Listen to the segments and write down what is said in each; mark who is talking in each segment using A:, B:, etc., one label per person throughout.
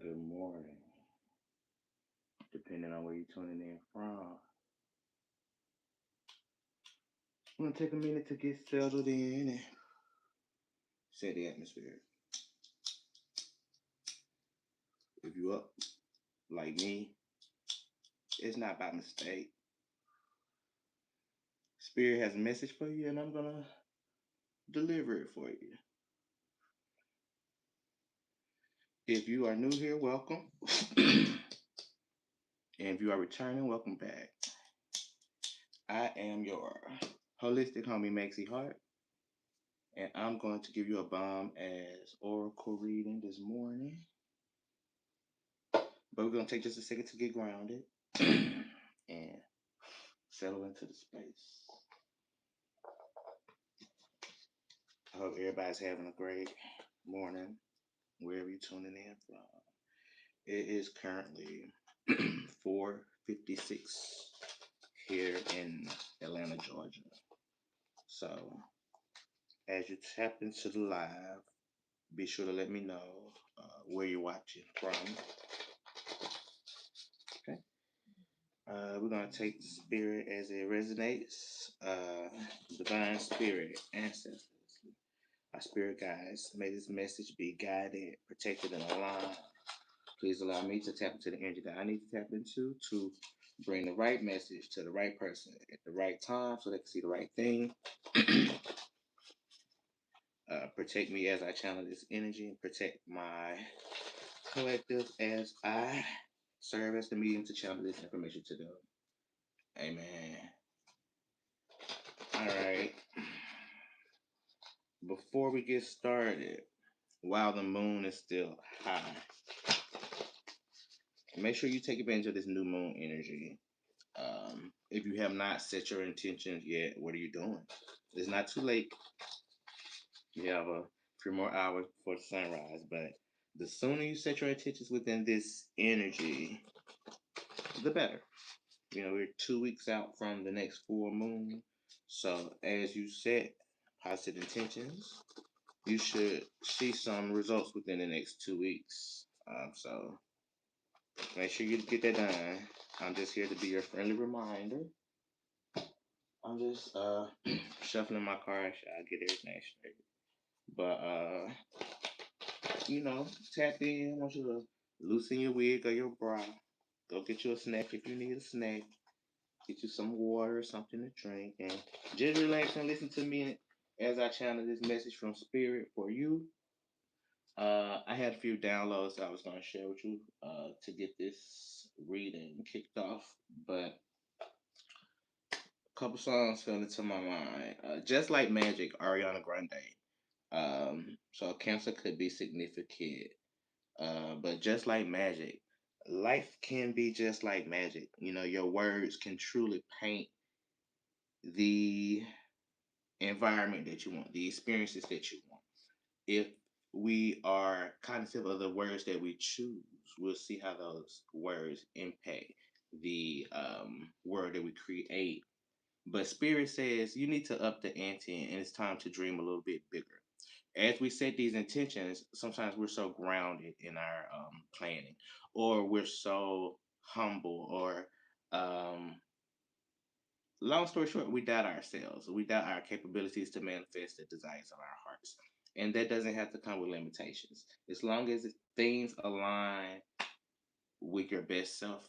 A: good morning, depending on where you're tuning in from. I'm gonna take a minute to get settled in and set the atmosphere. If you up like me, it's not by mistake. Spirit has a message for you, and I'm gonna deliver it for you. If you are new here, welcome. And if you are returning, welcome back. I am your holistic homie Maxie Hart, and I'm going to give you a bomb as oracle reading this morning. But we're gonna take just a second to get grounded and settle into the space. I hope everybody's having a great morning wherever you're tuning in from. It is currently 4:56 here in Atlanta, Georgia. So as you tap into the live, be sure to let me know where you're watching from. Okay. We're gonna take the spirit as it resonates. Divine spirit, ancestors, our spirit guides, may this message be guided, protected, and aligned. Please allow me to tap into the energy that I need to tap into to bring the right message to the right person at the right time so they can see the right thing. Protect me as I channel this energy and protect my collective as I serve as the medium to channel this information to them. Amen. All right. Before we get started, while the moon is still high, make sure you take advantage of this new moon energy. If you have not set your intentions yet, what are you doing? It's not too late. You have a few more hours before the sunrise, but the sooner you set your intentions within this energy, the better. You know, we're 2 weeks out from the next full moon. So as you set positive intentions, you should see some results within the next 2 weeks. So make sure you get that done. I'm just here to be your friendly reminder. I'm just shuffling my cards. I get everything straight. But tap in. I want you to loosen your wig or your bra. Go get you a snack if you need a snack. Get you some water, something to drink, and just relax and listen to me as I channel this message from Spirit for you. I had a few downloads I was going to share with you to get this reading kicked off, but a couple songs fell into my mind. Just like Magic, Ariana Grande. So cancer could be significant, but just like magic, life can be just like magic. You know, your words can truly paint the environment that you want, the experiences that you want. If we are cognizant of the words that we choose, we'll see how those words impact the world that we create. But Spirit says you need to up the ante and it's time to dream a little bit bigger. As we set these intentions, sometimes we're so grounded in our planning, or we're so humble, or um, long story short, we doubt ourselves. We doubt our capabilities to manifest the desires of our hearts. And that doesn't have to come with limitations. As long as things align with your best self,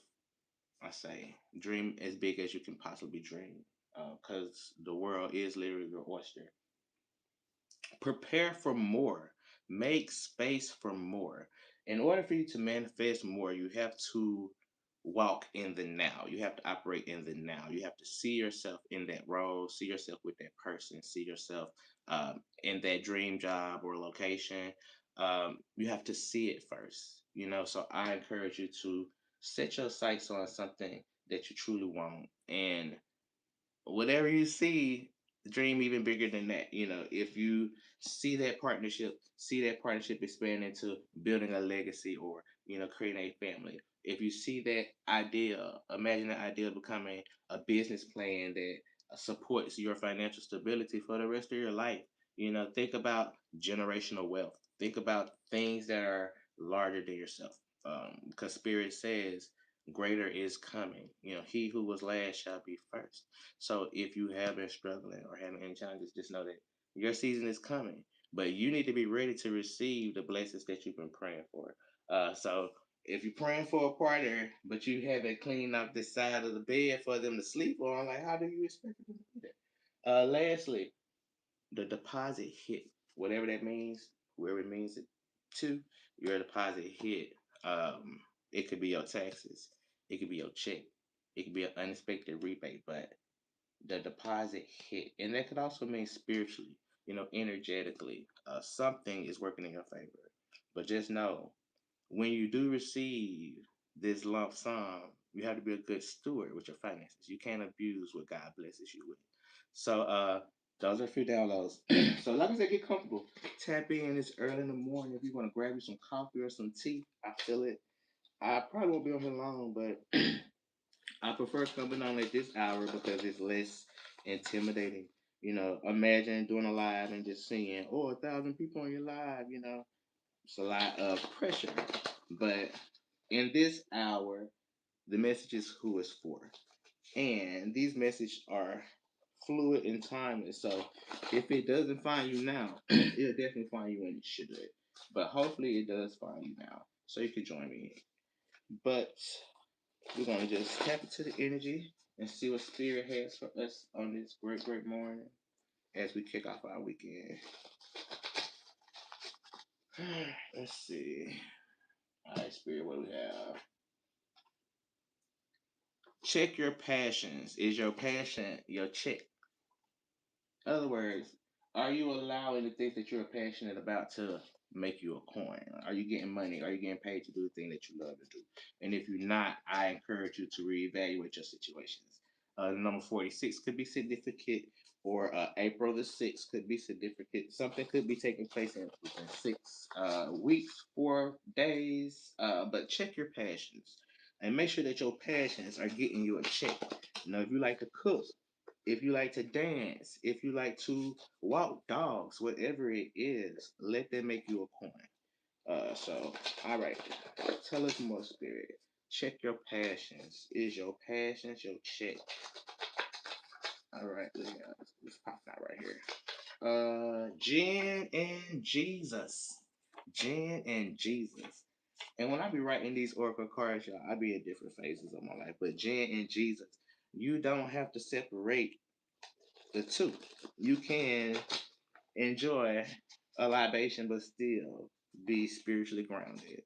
A: I say dream as big as you can possibly dream. Because the world is literally your oyster. Prepare for more. Make space for more. In order for you to manifest more, you have to walk in the now. You have to operate in the now. You have to see yourself in that role, see yourself with that person, see yourself in that dream job or location. You have to see it first, So I encourage you to set your sights on something that you truly want. And whatever you see, dream even bigger than that. If you see that partnership expand into building a legacy or creating a family. If you see that idea, imagine the idea of becoming a business plan that supports your financial stability for the rest of your life. Think about generational wealth. Think about things that are larger than yourself. Because Spirit says, greater is coming. He who was last shall be first. So if you have been struggling or having any challenges, just know that your season is coming. But you need to be ready to receive the blessings that you've been praying for. So if you're praying for a partner, but you haven't cleaned up the side of the bed for them to sleep on, like how do you expect them to do that? Lastly, the deposit hit, whatever that means, whoever it means it to, your deposit hit. Um, it could be your taxes, it could be your check, it could be an unexpected rebate, but the deposit hit, and that could also mean spiritually, energetically, something is working in your favor. But just know, when you do receive this lump sum, you have to be a good steward with your finances. You can't abuse what God blesses you with. So those are a few downloads. So like I said, get comfortable. Tap in. It's early in the morning. If you want to grab you some coffee or some tea, I feel it. I probably won't be on here long, but I prefer coming on at this hour because it's less intimidating. Imagine doing a live and just seeing, 1,000 people on your live. It's a lot of pressure. But in this hour, the message is who is for. And these messages are fluid and timeless. So if it doesn't find you now, it'll definitely find you when it should. But hopefully it does find you now. So you can join me. But we're gonna just tap into the energy and see what spirit has for us on this great, great morning as we kick off our weekend. Let's see. All right, spirit, what do we have? Check your passions. Is your passion your check? In other words, are you allowing the things that you're passionate about to make you a coin? Are you getting money? Are you getting paid to do the thing that you love to do? And if you're not, I encourage you to reevaluate your situations. Number 46 could be significant, or April the 6th could be significant. Something could be taking place within 6 weeks, 4 days. But check your passions and make sure that your passions are getting you a check. If you like to cook, if you like to dance, if you like to walk dogs, whatever it is, let them make you a coin. All right. Tell us more, spirit. Check your passions. Is your passions your check? All right, let's pop that right here. Jen and Jesus. Jen and Jesus. And when I be writing these oracle cards, y'all, I be in different phases of my life. But Jen and Jesus, you don't have to separate the two. You can enjoy a libation, but still be spiritually grounded.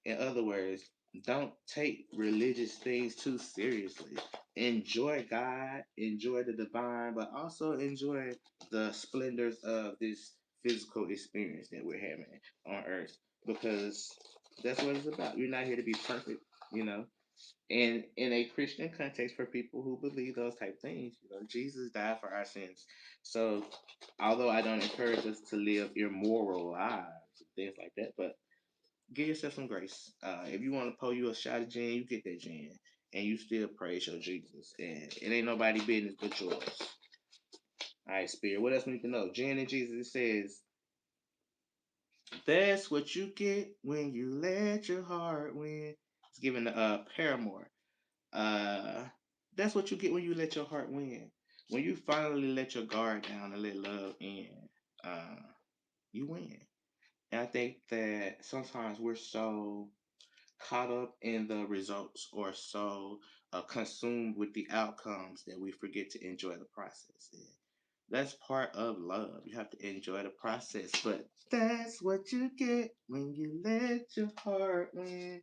A: In other words, don't take religious things too seriously. Enjoy God, enjoy the divine, but also enjoy the splendors of this physical experience that we're having on earth, because that's what it's about. You're not here to be perfect, you know. And in a Christian context, for people who believe those type things, Jesus died for our sins. So, although I don't encourage us to live immoral lives and things like that, but give yourself some grace. If you want to pull you a shot of gin, you get that gin, and you still praise your Jesus. And it ain't nobody business but yours. All right, Spirit. What else we need to know? Gin and Jesus, it says, that's what you get when you let your heart win. It's given to Paramore. Uh, that's what you get when you let your heart win. When you finally let your guard down and let love in, uh, you win. And I think that sometimes we're so caught up in the results or so consumed with the outcomes that we forget to enjoy the process. And that's part of love. You have to enjoy the process, but that's what you get when you let your heart win.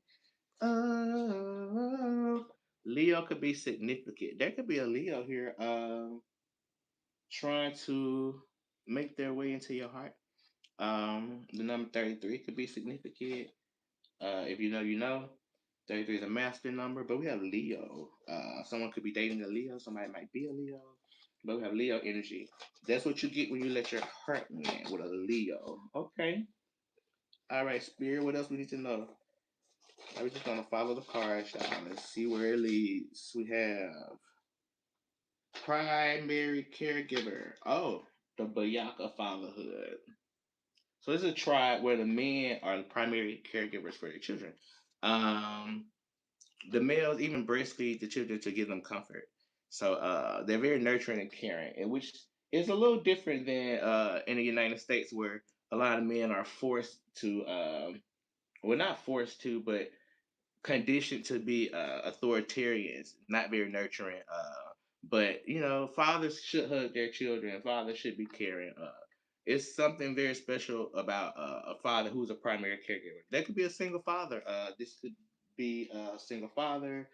A: Oh, Leo could be significant. There could be a Leo here trying to make their way into your heart. The number 33 could be significant. If you know, you know. 33 is a master number, but we have Leo. Someone could be dating a Leo. Somebody might be a Leo. But we have Leo energy. That's what you get when you let your heart win with a Leo. Okay. All right, Spirit. What else we need to know? I'm just gonna follow the cards, y'all. Let's see where it leads. We have primary caregiver. Oh, the Bayaka fatherhood. So this is a tribe where the men are the primary caregivers for their children. Um, the males even breastfeed the children to give them comfort. So they're very nurturing and caring, and which is a little different than in the United States, where a lot of men are forced to, well, not forced to, but conditioned to be authoritarians, not very nurturing. But fathers should hug their children. Fathers should be caring. It's something very special about a father who's a primary caregiver. That could be a single father. This could be a single father.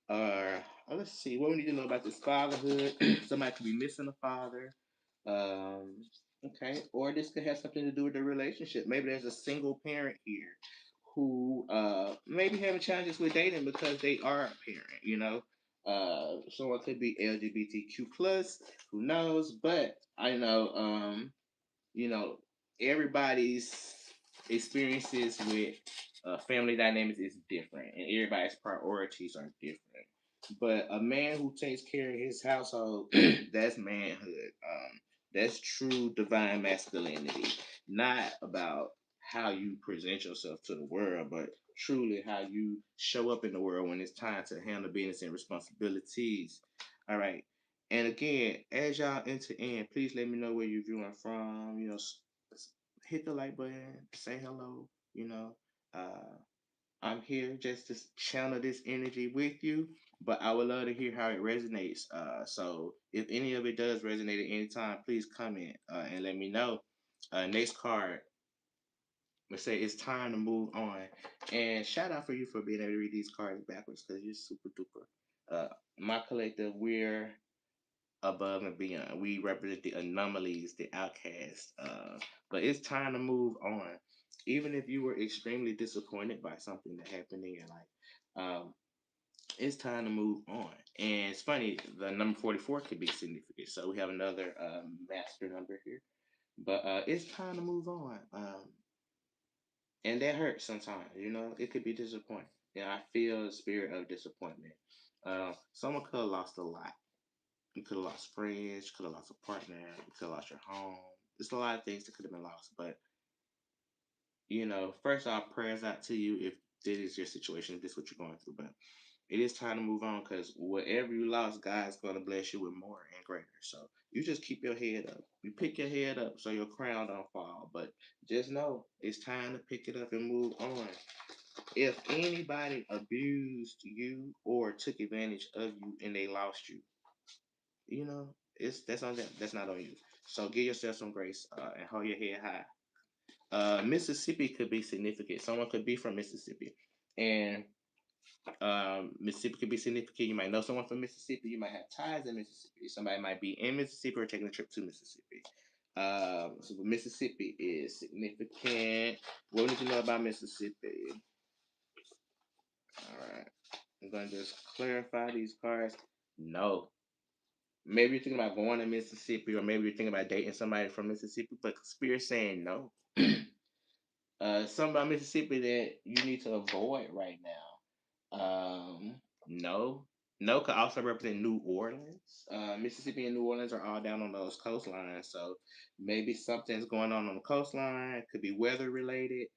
A: Or let's see, what we need to know about this fatherhood. Somebody could be missing a father. Um, okay, or this could have something to do with the relationship. Maybe there's a single parent here who maybe having challenges with dating because they are a parent. Someone could be LGBTQ plus. Who knows? But I know, you know, everybody's experiences with family dynamics is different, and everybody's priorities are different. But a man who takes care of his household, that's manhood. That's true divine masculinity. Not about how you present yourself to the world, but truly how you show up in the world when it's time to handle business and responsibilities. All right. And again, as y'all enter in, please let me know where you're viewing from. Hit the like button, say hello. Uh, I'm here just to channel this energy with you, but I would love to hear how it resonates. So if any of it does resonate at any time, please comment and let me know. Next card, let's say it's time to move on. And shout out for you for being able to read these cards backwards because you're super duper. My collective, we're above and beyond. We represent the anomalies, the outcasts. But it's time to move on. Even if you were extremely disappointed by something that happened in your life, it's time to move on. And it's funny, the number 44 could be significant. So we have another master number here. But it's time to move on. And that hurts sometimes, it could be disappointing. I feel the spirit of disappointment. Someone could have lost a lot. You could have lost friends, you could have lost a partner, you could have lost your home. There's a lot of things that could have been lost. But, first off, prayers out to you if this is your situation, if this is what you're going through. But it is time to move on because whatever you lost, God's going to bless you with more and greater. So you just keep your head up. You pick your head up so your crown don't fall. But just know it's time to pick it up and move on. If anybody abused you or took advantage of you and they lost you, it's that's on them. That's not on you. So give yourself some grace and hold your head high. Mississippi could be significant. Someone could be from Mississippi, and Mississippi could be significant. You might know someone from Mississippi. You might have ties in Mississippi. Somebody might be in Mississippi or taking a trip to Mississippi. So Mississippi is significant. What do you know about Mississippi? All right, I'm gonna just clarify these cards. No, maybe you're thinking about going to Mississippi, or maybe you're thinking about dating somebody from Mississippi, but Spirit's saying no. Something about Mississippi that you need to avoid right now. No. No could also represent New Orleans. Mississippi and New Orleans are all down on those coastlines, so maybe something's going on the coastline. It could be weather related.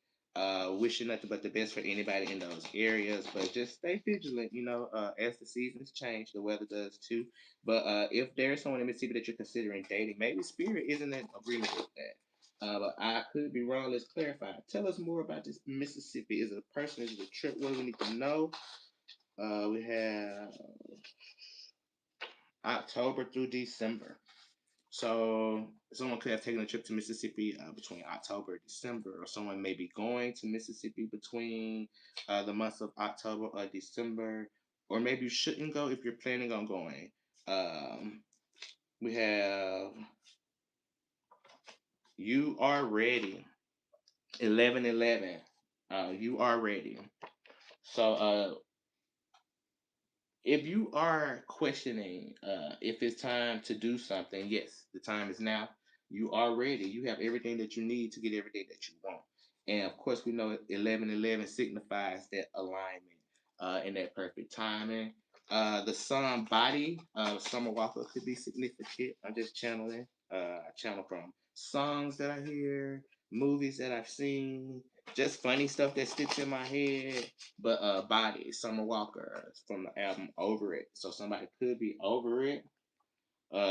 A: Wishing nothing but the best for anybody in those areas, but just stay vigilant. As the seasons change, the weather does too. But if there's someone in Mississippi that you're considering dating, maybe Spirit isn't in agreement with that. But I could be wrong. Let's clarify. Tell us more about this Mississippi. Is it a person? Is it a trip? What do we need to know? We have October through December. So someone could have taken a trip to Mississippi between October and December, or someone may be going to Mississippi between the months of October or December, or maybe you shouldn't go if you're planning on going. Um, we have You Are Ready, 11/11. You are ready. So if you are questioning if it's time to do something, yes, the time is now. You are ready. You have everything that you need to get everything that you want. And of course, we know 11/11 signifies that alignment and that perfect timing. The sun body, Summer Walker could be significant. I'm just channeling. I channel from songs that I hear, movies that I've seen, just funny stuff that sticks in my head. But Body, Summer Walker from the album Over It. So somebody could be over it.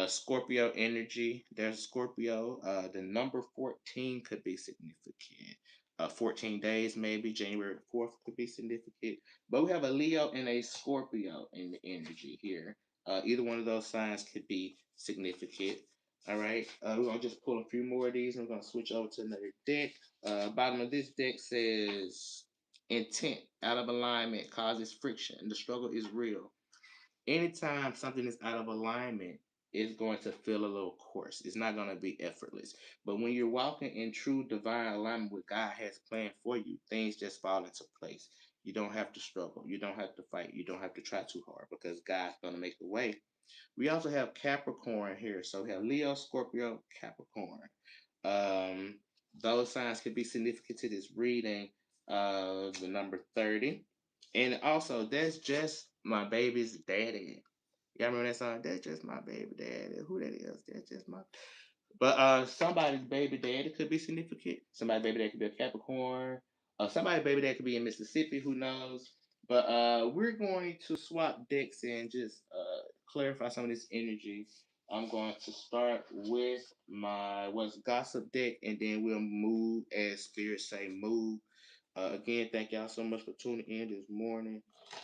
A: Scorpio energy. There's Scorpio. The number 14 could be significant. 14 days, maybe January 4th could be significant. But we have a Leo and a Scorpio in the energy here. Either one of those signs could be significant. All right. We're gonna just pull a few more of these, and we're gonna switch over to another deck. Bottom of this deck says intent out of alignment causes friction. The struggle is real. Anytime something is out of alignment, it's going to feel a little coarse. It's not going to be effortless. But when you're walking in true divine alignment with God has planned for you, things just fall into place. You don't have to struggle. You don't have to fight. You don't have to try too hard because God's going to make the way. We also have Capricorn here. So we have Leo, Scorpio, Capricorn. Um, those signs could be significant to this reading. The number 30. And also, that's just my baby's daddy. Y'all remember that song? That's just my baby daddy. Who that is? That's just my. But somebody's baby daddy could be significant. Somebody's baby daddy could be a Capricorn. Somebody's baby daddy could be in Mississippi. Who knows? But we're going to swap decks and just clarify some of this energy. I'm going to start with my what's gossip deck, and then we'll move as spirits say move. Again, thank y'all so much for tuning in this morning.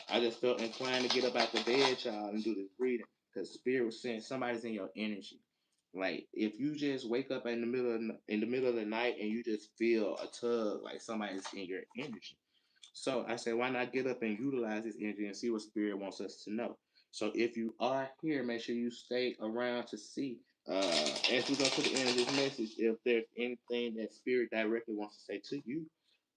A: I just felt inclined to get up out the bed, y'all, and do this reading because spirit was saying somebody's in your energy. Like if you just wake up in the middle of the night and you just feel a tug, like somebody's in your energy. So I said, why not get up and utilize this energy and see what spirit wants us to know? So if you are here, make sure you stay around to see. As we go to the end of this message, if there's anything that spirit directly wants to say to you,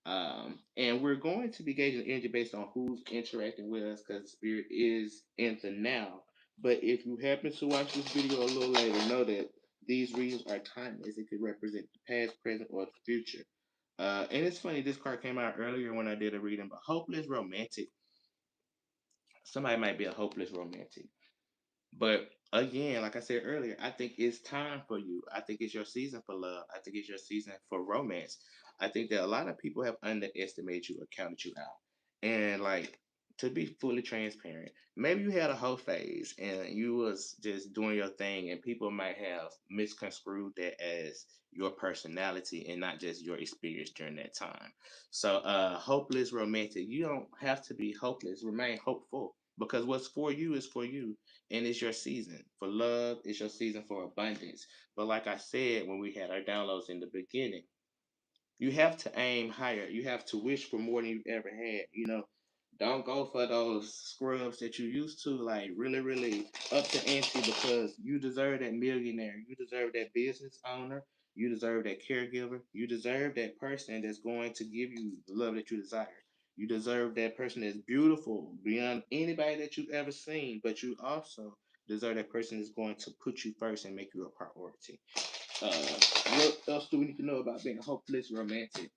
A: and we're going to be gauging energy based on who's interacting with us because spirit is in the now. But if you happen to watch this video a little later, know that these readings are timeless. It could represent the past, present, or the future. And it's funny, this card came out earlier when I did a reading, but hopeless romantic. Somebody might be a hopeless romantic. But again, like I said earlier, I think it's time for you. I think it's your season for love. I think it's your season for romance. I think that a lot of people have underestimated you or counted you out. And like to be fully transparent, maybe you had a whole phase and you was just doing your thing and people might have misconstrued that as your personality and not just your experience during that time. So hopeless romantic, you don't have to be hopeless. Remain hopeful because what's for you is for you and it's your season for love. It's your season for abundance. But like I said when we had our downloads in the beginning, you have to aim higher. You have to wish for more than you've ever had. Don't go for those scrubs that you used to, like really, really up to ante because you deserve that millionaire. You deserve that business owner. You deserve that caregiver. You deserve that person that's going to give you the love that you desire. You deserve that person that's beautiful beyond anybody that you've ever seen, but you also deserve that person that's going to put you first and make you a priority. What else do we need to know about being hopeless romantic?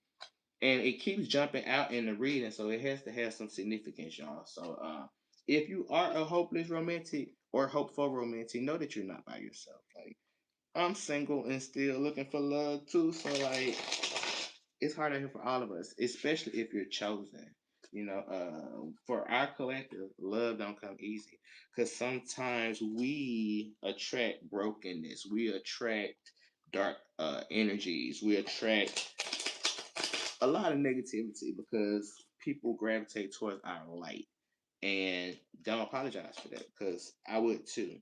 A: And it keeps jumping out in the reading, so it has to have some significance, y'all. So, if you are a hopeless romantic or hopeful romantic, know that you're not by yourself. Like, I'm single and still looking for love too. So, like, it's hard out here for all of us, especially if you're chosen. For our collective, love don't come easy because sometimes we attract brokenness, we attract dark energies, we attract a lot of negativity because people gravitate towards our light and don't apologize for that because I would too.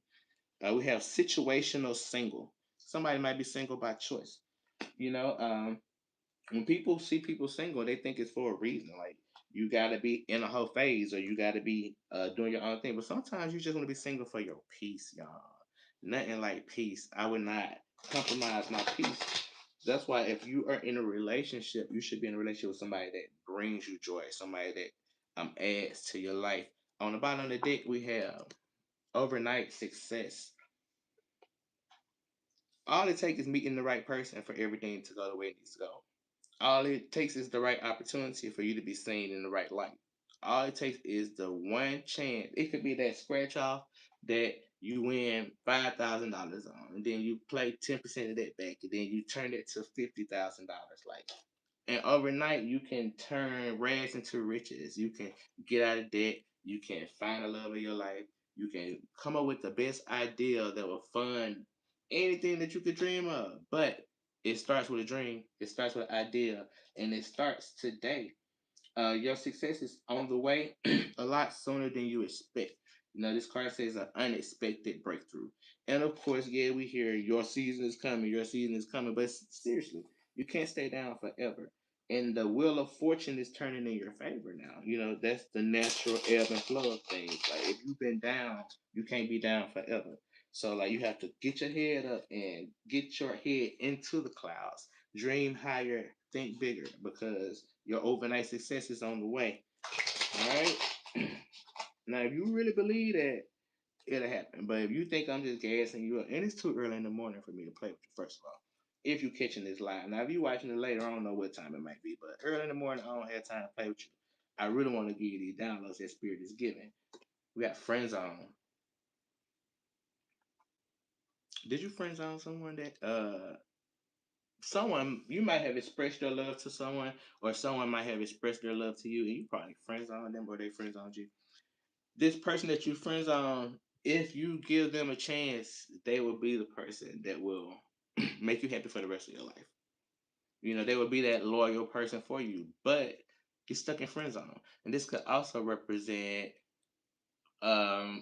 A: We have situational single. Somebody might be single by choice. You know, when people see people single, they think it's for a reason. Like you gotta be in a whole phase or you gotta be doing your own thing. But sometimes you just want to be single for your peace, y'all. Nothing like peace. I would not compromise my peace. That's why if you are in a relationship, you should be in a relationship with somebody that brings you joy, somebody that adds to your life. On the bottom of the deck, we have overnight success. All it takes is meeting the right person for everything to go the way it needs to go. All it takes is the right opportunity for you to be seen in the right light. All it takes is the one chance. It could be that scratch off that you win $5,000 on, and then you play 10% of that back, and then you turn it to $50,000. Like, and overnight, you can turn rags into riches. You can get out of debt. You can find the love of your life. You can come up with the best idea that will fund anything that you could dream of. But it starts with a dream. It starts with an idea, and it starts today. Your success is on the way a lot sooner than you expect. You know, this card says an unexpected breakthrough. And of course, yeah, we hear your season is coming, your season is coming. But seriously, you can't stay down forever. And the wheel of fortune is turning in your favor now. You know, that's the natural ebb and flow of things. Like, if you've been down, you can't be down forever. So, like, you have to get your head up and get your head into the clouds. Dream higher, think bigger, because your overnight success is on the way. All right. Now, if you really believe that, it'll happen. But if you think I'm just gassing you up, and it's too early in the morning for me to play with you, first of all. If you're catching this live. Now, if you're watching it later, I don't know what time it might be, but early in the morning, I don't have time to play with you. I really want to give you these downloads that Spirit is giving. We got friends on. Did you friends on someone that someone you might have expressed your love to someone, or someone might have expressed their love to you, and you probably friends on them or they friends on you. This person that you friends on, if you give them a chance, they will be the person that will make you happy for the rest of your life. You know, they will be that loyal person for you, but you're stuck in friend zone. And this could also represent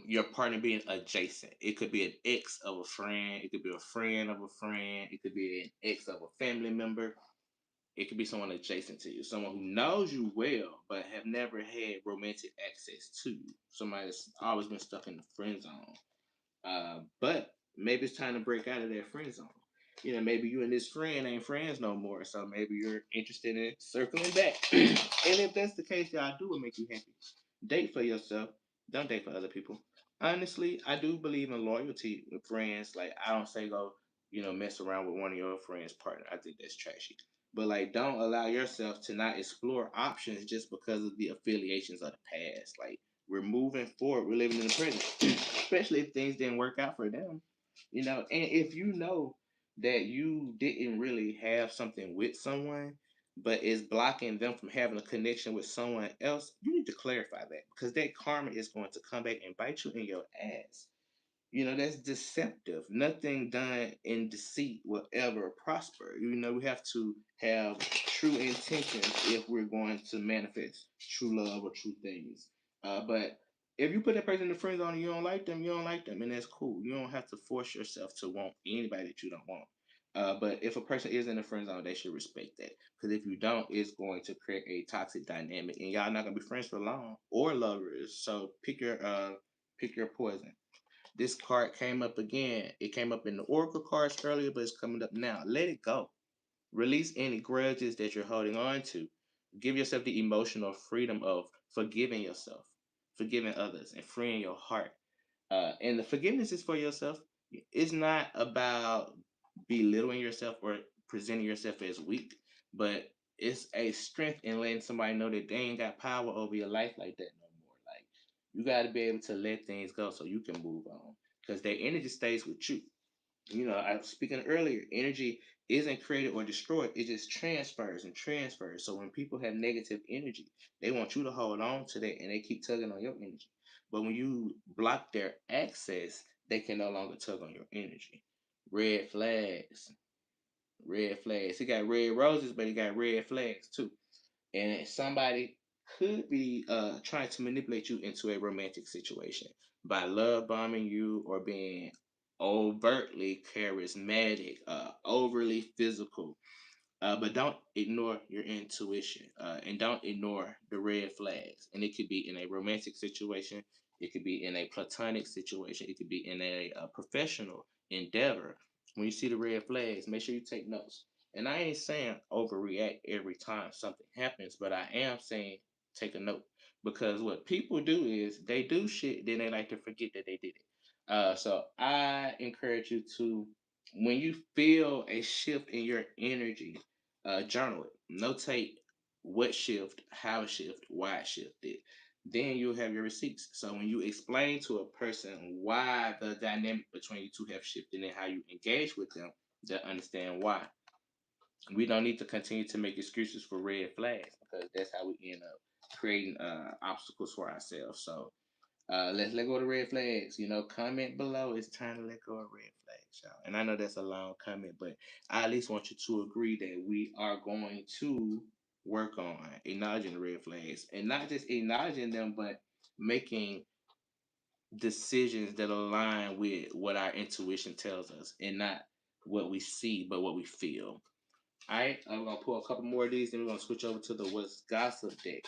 A: your partner being adjacent. It could be an ex of a friend, it could be a friend of a friend, it could be an ex of a family member. It could be someone adjacent to you, someone who knows you well, but have never had romantic access to you. Somebody that's always been stuck in the friend zone. But maybe it's time to break out of that friend zone. You know, maybe you and this friend ain't friends no more, so maybe you're interested in circling back. And if that's the case, y'all do what make you happy. Date for yourself. Don't date for other people. Honestly, I do believe in loyalty with friends. Like, I don't say go, mess around with one of your friends' partner. I think that's trashy. But like, don't allow yourself to not explore options just because of the affiliations of the past. Like, we're moving forward. We're living in the present, especially if things didn't work out for them. And if you know that you didn't really have something with someone, but it's blocking them from having a connection with someone else, you need to clarify that, because that karma is going to come back and bite you in your ass. That's deceptive. Nothing done in deceit will ever prosper. We have to have true intentions if we're going to manifest true love or true things. But if you put that person in the friend zone and you don't like them, you don't like them, and that's cool. You don't have to force yourself to want anybody that you don't want. But if a person is in the friend zone, they should respect that. Because if you don't, it's going to create a toxic dynamic, and y'all not gonna be friends for long or lovers. So pick your poison. This card came up again. It came up in the Oracle cards earlier, but it's coming up now. Let it go. Release any grudges that you're holding on to. Give yourself the emotional freedom of forgiving yourself, forgiving others, and freeing your heart. And the forgiveness is for yourself. It's not about belittling yourself or presenting yourself as weak, but it's a strength in letting somebody know that they ain't got power over your life like that no more. Like, you got to be able to let things go so you can move on, because their energy stays with you. I was speaking earlier, energy isn't created or destroyed, it just transfers and transfers. So when people have negative energy, they want you to hold on to that, and they keep tugging on your energy. But when you block their access, they can no longer tug on your energy. Red flags. Red flags. He got red roses, but he got red flags too. And somebody could be trying to manipulate you into a romantic situation by love bombing you or being overtly charismatic, overly physical. But don't ignore your intuition, and don't ignore the red flags. And it could be in a romantic situation, it could be in a platonic situation, it could be in a professional endeavor. When you see the red flags, make sure you take notes. And I ain't saying overreact every time something happens, but I am saying take a note, because what people do is they do shit, then they like to forget that they did it. So I encourage you to, when you feel a shift in your energy, journal it. Notate what shift, how it shift, why it shifted. then you'll have your receipts. So when you explain to a person why the dynamic between you two have shifted and how you engage with them, they'll understand why. We don't need to continue to make excuses for red flags because that's how we end up creating obstacles for ourselves. So let's let go of the red flags. Comment below. It's time to let go of red flags, y'all. And I know that's a long comment, but I at least want you to agree that we are going to work on acknowledging the red flags and not just acknowledging them, but making decisions that align with what our intuition tells us and not what we see, but what we feel. All right, I'm gonna pull a couple more of these, then we're gonna switch over to the What's Gossip deck.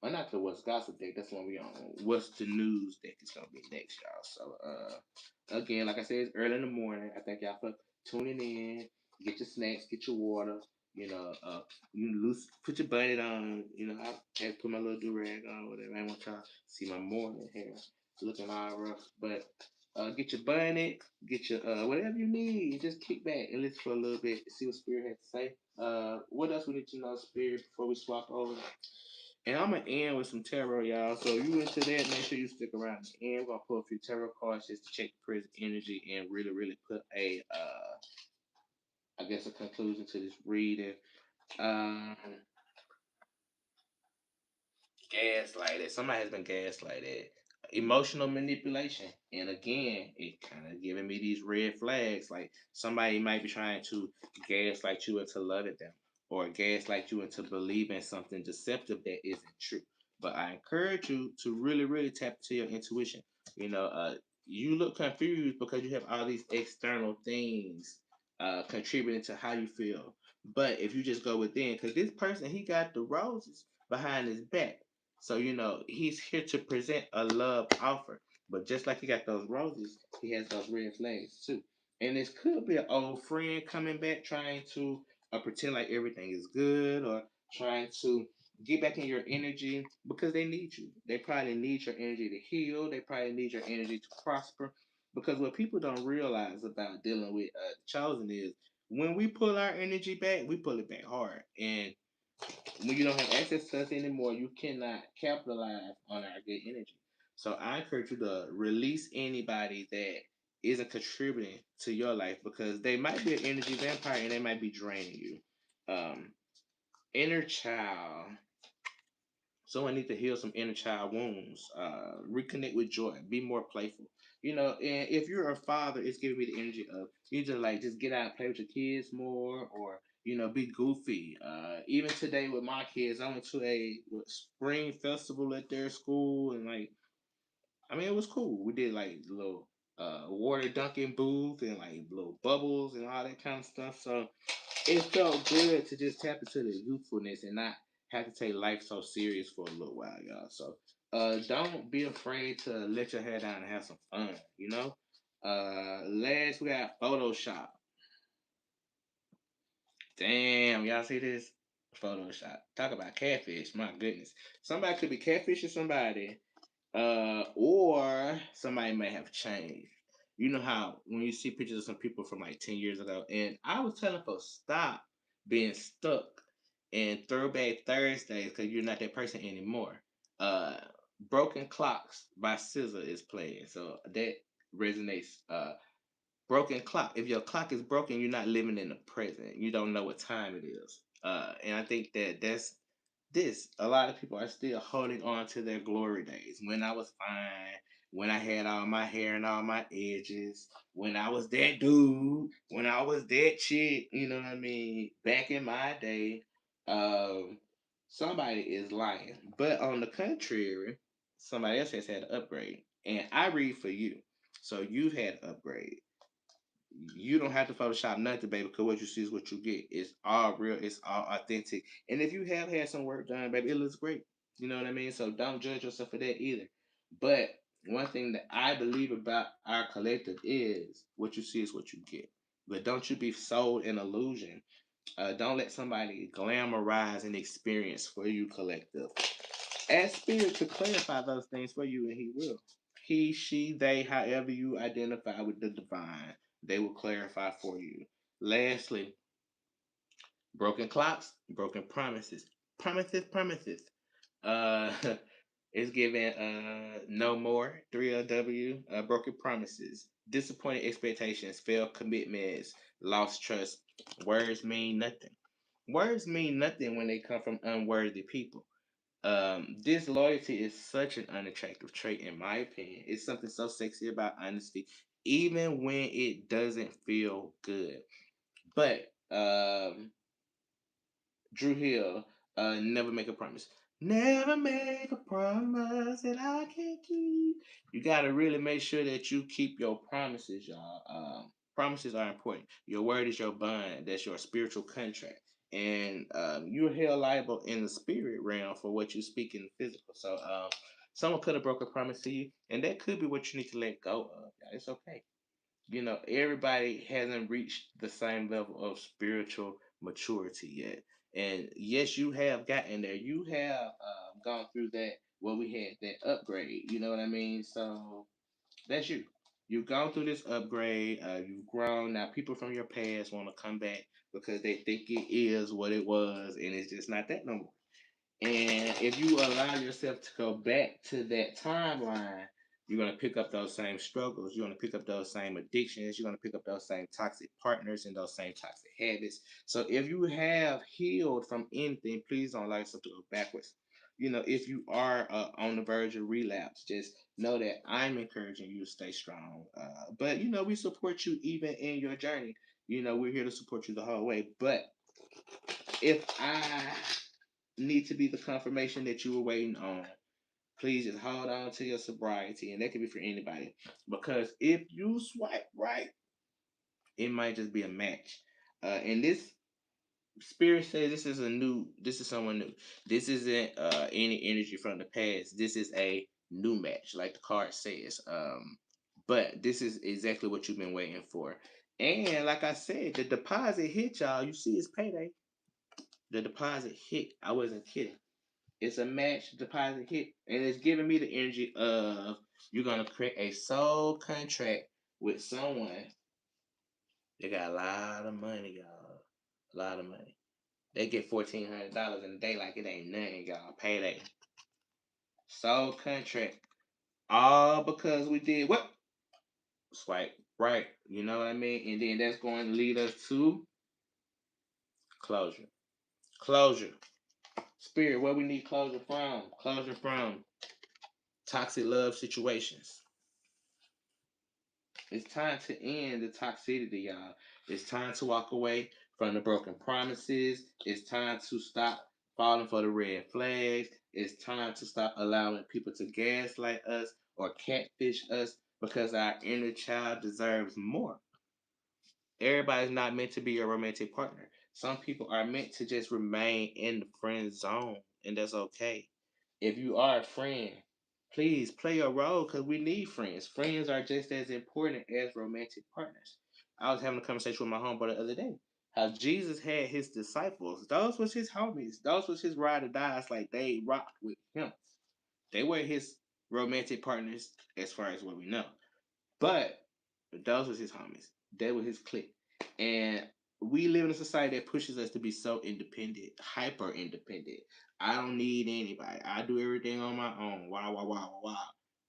A: Well, not the What's Gossip deck. That's one we on. What's the News deck is gonna be next, y'all. So, again, like I said, it's early in the morning. I thank y'all for tuning in. Get your snacks, get your water. You know, uh, put your bonnet on. I had to put my little do rag on, whatever. I want y'all to see my morning hair looking all rough, but get your bonnet, get your whatever you need. Just kick back and listen for a little bit. See what Spirit has to say. What else we need to know, Spirit, before we swap over? And I'm gonna end with some tarot, y'all. So if you into that, make sure you stick around to the end. We're gonna pull a few tarot cards just to check the present energy and really, really put a I guess a conclusion to this reading. Um Gaslighted. Somebody has been gaslighted. Emotional manipulation. And again, it kind of giving me these red flags. Like somebody might be trying to gaslight you into loving them or gaslight you into believing something deceptive that isn't true. But I encourage you to really, really tap into your intuition. You know, you look confused because you have all these external things contributing to how you feel. But if you just go within, because this person, he got the roses behind his back. So, he's here to present a love offer. But just like he got those roses, he has those red flags too. And this could be an old friend coming back trying to pretend like everything is good or trying to get back in your energy because they need you. They probably need your energy to heal. They probably need your energy to prosper. Because what people don't realize about dealing with the chosen is when we pull our energy back, we pull it back hard. And when you don't have access to us anymore, you cannot capitalize on our good energy. So I encourage you to release anybody that isn't contributing to your life because they might be an energy vampire and they might be draining you. Um, Inner child. Someone needs to heal some inner child wounds. Reconnect with joy. Be more playful. And if you're a father, it's giving me the energy of you just get out and play with your kids more, or be goofy. Even today with my kids, I went to a spring festival at their school, and I mean it was cool. We did like little water dunking booth and like little bubbles and all that kind of stuff. So it felt good to just tap into the youthfulness and not have to take life so serious for a little while, y'all. So don't be afraid to let your hair down and have some fun. Last we got Photoshop. Damn, y'all see this? Photoshop. Talk about catfish. My goodness. Somebody could be catfishing somebody, or somebody may have changed. You know how when you see pictures of some people from like 10 years ago, and I was telling folks stop being stuck in throwback Thursdays because you're not that person anymore. Uh, Broken Clocks by SZA is playing, so that resonates. Broken clock. If your clock is broken, you're not living in the present. You don't know what time it is. And I think that's this. A lot of people are still holding on to their glory days. When I was fine, when I had all my hair and all my edges, when I was that dude, when I was that chick, you know what I mean? Back in my day, um, somebody is lying. But on the contrary, somebody else has had an upgrade. And I read for you. So you've had an upgrade. You don't have to Photoshop nothing, baby, because what you see is what you get. It's all real, it's all authentic. And if you have had some work done, baby, it looks great. You know what I mean? So don't judge yourself for that either. But one thing that I believe about our collective is what you see is what you get. But don't you be sold an illusion. Don't let somebody glamorize an experience for you, collective. Ask Spirit to clarify those things for you, and He will. He, she, they, however you identify with the divine, they will clarify for you. Lastly, broken clocks, broken promises. Promises, promises. Uh, It's giving no more 3LW, broken promises, disappointed expectations, failed commitments, lost trust. Words mean nothing. Words mean nothing when they come from unworthy people. Disloyalty is such an unattractive trait, in my opinion. It's something so sexy about honesty, even when it doesn't feel good. But Drew Hill, never make a promise. Never make a promise that I can't keep. You gotta really make sure that you keep your promises, y'all. Promises are important. Your word is your bond. That's your spiritual contract, and you're held liable in the spirit realm for what you speak in the physical. So, someone could have broke a promise to you, and that could be what you need to let go of. It's okay. Everybody hasn't reached the same level of spiritual maturity yet. And yes, you have gotten there. You have gone through that where we had that upgrade. You know what I mean? So that's you. You've gone through this upgrade. You've grown. Now people from your past want to come back because they think it is what it was, and it's just not that no more. And if you allow yourself to go back to that timeline, you're going to pick up those same struggles. You're going to pick up those same addictions. You're going to pick up those same toxic partners and those same toxic habits. So if you have healed from anything, please don't allow yourself to go backwards. If you are on the verge of relapse, just know that I'm encouraging you to stay strong. But, we support you even in your journey. We're here to support you the whole way. But if I need to be the confirmation that you were waiting on, please just hold on to your sobriety, and that could be for anybody. Because if you swipe right, it might just be a match. And this spirit says this is someone new. This isn't any energy from the past. This is a new match, like the card says. But this is exactly what you've been waiting for. And like I said, the deposit hit, y'all. You see, it's payday. The deposit hit. I wasn't kidding. It's a match deposit hit, and it's giving me the energy of you're gonna create a soul contract with someone. They got a lot of money, y'all. A lot of money. They get $1,400 in a day like it ain't nothing, y'all. Payday. Soul contract. All because we did what? Swipe right. You know what I mean? And then that's going to lead us to closure. Closure. Spirit, where we need closure from? Closure from toxic love situations. It's time to end the toxicity, y'all. It's time to walk away from the broken promises. It's time to stop falling for the red flags. It's time to stop allowing people to gaslight us or catfish us because our inner child deserves more. Everybody's not meant to be your romantic partner. Some people are meant to just remain in the friend zone, and that's okay. If you are a friend, please play a role because we need friends. Friends are just as important as romantic partners. I was having a conversation with my homeboy the other day. How Jesus had his disciples, those was his homies, those was his ride or dies, like they rocked with him. They were his romantic partners as far as what we know. But those was his homies. They were his clique. And we live in a society that pushes us to be so independent, hyper independent. I don't need anybody. I do everything on my own. Wow, wow, wow, wow, wow.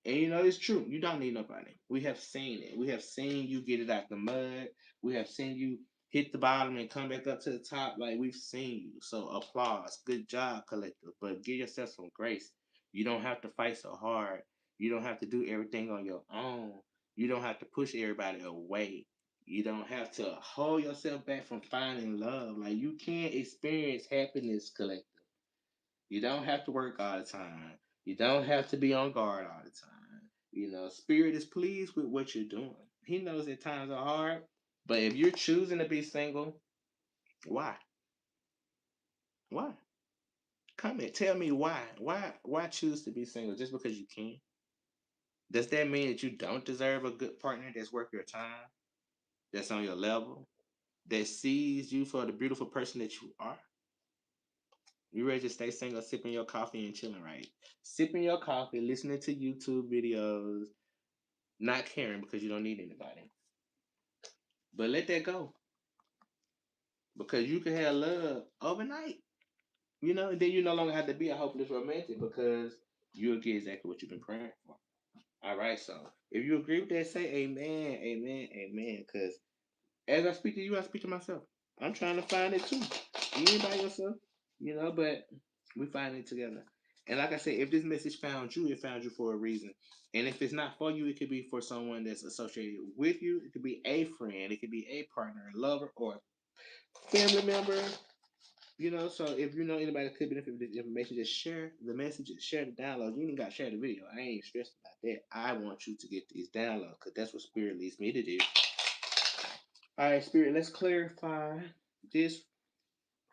A: And it's true. You don't need nobody. We have seen it. We have seen you get it out the mud. We have seen you hit the bottom and come back up to the top. Like we've seen you. So applause. Good job, collective. But give yourself some grace. You don't have to fight so hard. You don't have to do everything on your own. You don't have to push everybody away. You don't have to hold yourself back from finding love. Like you can experience happiness collective. You don't have to work all the time. You don't have to be on guard all the time. Spirit is pleased with what you're doing. He knows that times are hard, but if you're choosing to be single, why? Why? Comment. Tell me why. Why choose to be single just because you can? Does that mean that you don't deserve a good partner that's worth your time? That's on your level? That sees you for the beautiful person that you are? You ready to stay single, sipping your coffee and chilling, right? Sipping your coffee, listening to YouTube videos, not caring because you don't need anybody. But let that go because you can have love overnight. And then you no longer have to be a hopeless romantic because you'll get exactly what you've been praying for. All right, so if you agree with that, say amen, amen, amen. Because as I speak to you, I speak to myself. I'm trying to find it too. You ain't by yourself, but we find it together. And like I said, if this message found you, it found you for a reason. And if it's not for you, it could be for someone that's associated with you. It could be a friend, it could be a partner, a lover, or a family member. So if you know anybody that could benefit from this information, just share the message, share the download. You ain't got to share the video. I ain't stressed about that. I want you to get these downloads because that's what Spirit leads me to do. All right, Spirit, let's clarify this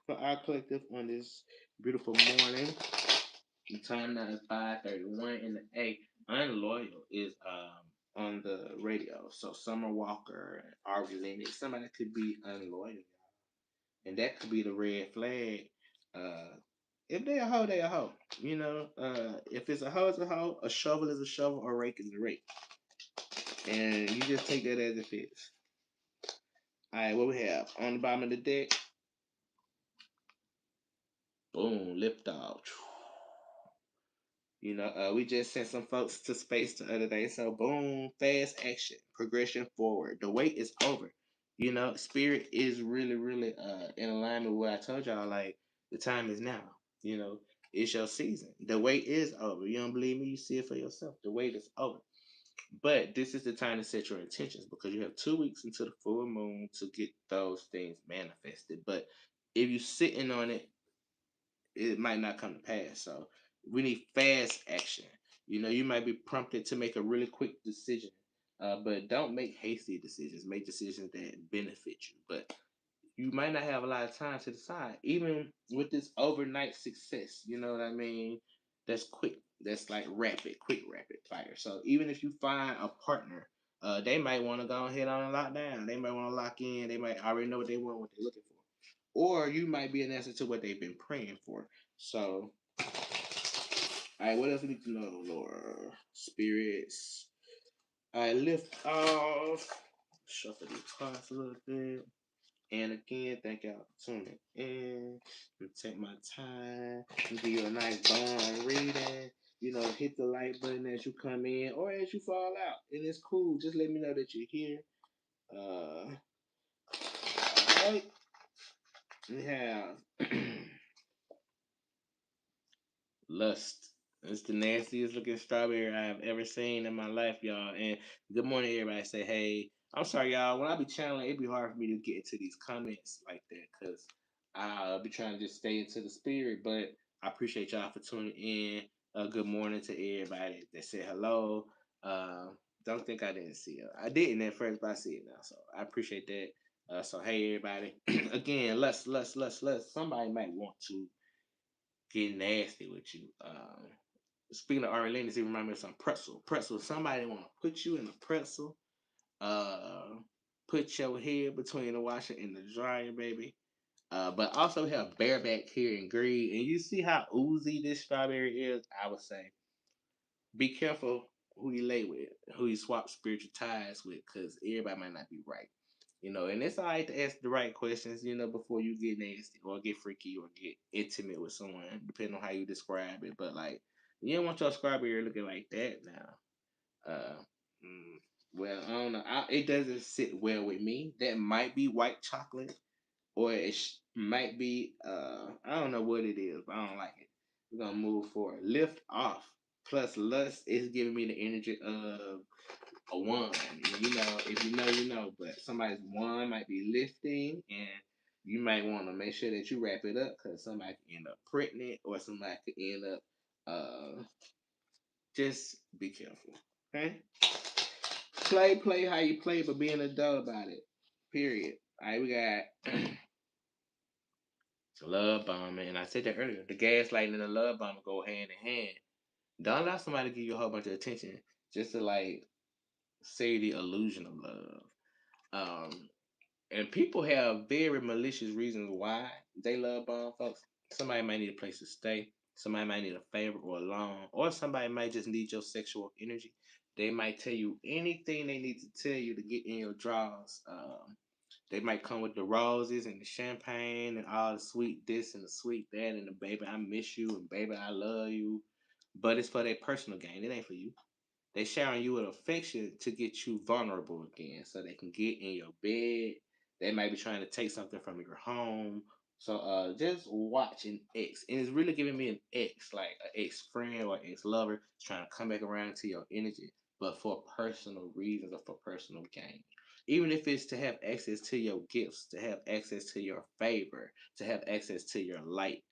A: for our collective on this beautiful morning. The time now is 5:31 in the A. Unloyal is on the radio. So Summer Walker, Ari Lennox, somebody could be unloyal, and that could be the red flag. Uh, if they a hoe, they a hoe. If it's a hoe, it's a hoe. A shovel is a shovel, or a rake is a rake, and you just take that as it fits. All right, what we have on the bottom of the deck? Boom, lift off. We just sent some folks to space the other day. So boom, fast action, progression forward. The wait is over. Spirit is really, really in alignment with what I told y'all. Like the time is now. It's your season. The wait is over. You don't believe me? You see it for yourself. The wait is over. But this is the time to set your intentions because you have 2 weeks until the full moon to get those things manifested. But if you're sitting on it, it might not come to pass. So we need fast action. You might be prompted to make a really quick decision, but don't make hasty decisions. Make decisions that benefit you. But you might not have a lot of time to decide. Even with this overnight success, you know what I mean? That's quick. That's like quick, rapid fire. So even if you find a partner, they might want to go ahead on and lock down. They might want to lock in. They might already know what they want, what they're looking for. Or you might be an answer to what they've been praying for. So, all right, what else we need to know, Lord? Spirits. All right, lift off. Shuffle these cards a little bit. And again, thank y'all for tuning in. Take my time. Give you a nice bond reading. Hit the like button as you come in or as you fall out. And it's cool. Just let me know that you're here. All right. We have Lust. It's the nastiest looking strawberry I have ever seen in my life, y'all. And good morning, everybody. Say, hey, I'm sorry, y'all. When I be channeling, it'd be hard for me to get into these comments like that because I'll be trying to just stay into the spirit. But I appreciate y'all for tuning in. Good morning to everybody that said hello. Uh, don't think I didn't see it. I didn't at first, but I see it now. So I appreciate that. So, hey, everybody. Again, lust. Somebody might want to get nasty with you. Speaking of Orleans, it reminds me of some pretzel. Pretzel. Somebody want to put you in a pretzel. Put your head between the washer and the dryer, baby. But also we have bareback here in green, and you see how oozy this strawberry is. I would say, be careful who you lay with, who you swap spiritual ties with, because everybody might not be right. And it's all right to ask the right questions, before you get nasty or get freaky or get intimate with someone, depending on how you describe it. But like, you don't want your strawberry looking like that now. Uh, well, I don't know. It doesn't sit well with me. That might be white chocolate, or it might be I don't know what it is, but I don't like it. We're gonna move forward. Lift off plus lust is giving me the energy of a wand. If you know, you know. But somebody's wand might be lifting, and you might want to make sure that you wrap it up because somebody can end up printing it, or somebody could end up. Just be careful, okay? Play how you play, but be an adult about it. Period. All right, we got love bombing, and I said that earlier. The gaslighting and the love bombing go hand in hand. Don't allow somebody to give you a whole bunch of attention just to like say the illusion of love. Um, and people have very malicious reasons why they love bomb folks. Somebody might need a place to stay. Somebody might need a favor or a loan, or somebody might just need your sexual energy. They might tell you anything they need to tell you to get in your drawers. They might come with the roses and the champagne and all the sweet this and the sweet that and the baby I miss you and baby I love you. but it's for their personal gain. It ain't for you. They showering you with affection to get you vulnerable again, so they can get in your bed. They might be trying to take something from your home. So just watch an ex, and it's really giving me an ex, like an ex friend or ex lover, trying to come back around to your energy, but for personal reasons or for personal gain. Even if it's to have access to your gifts, to have access to your favor, to have access to your light.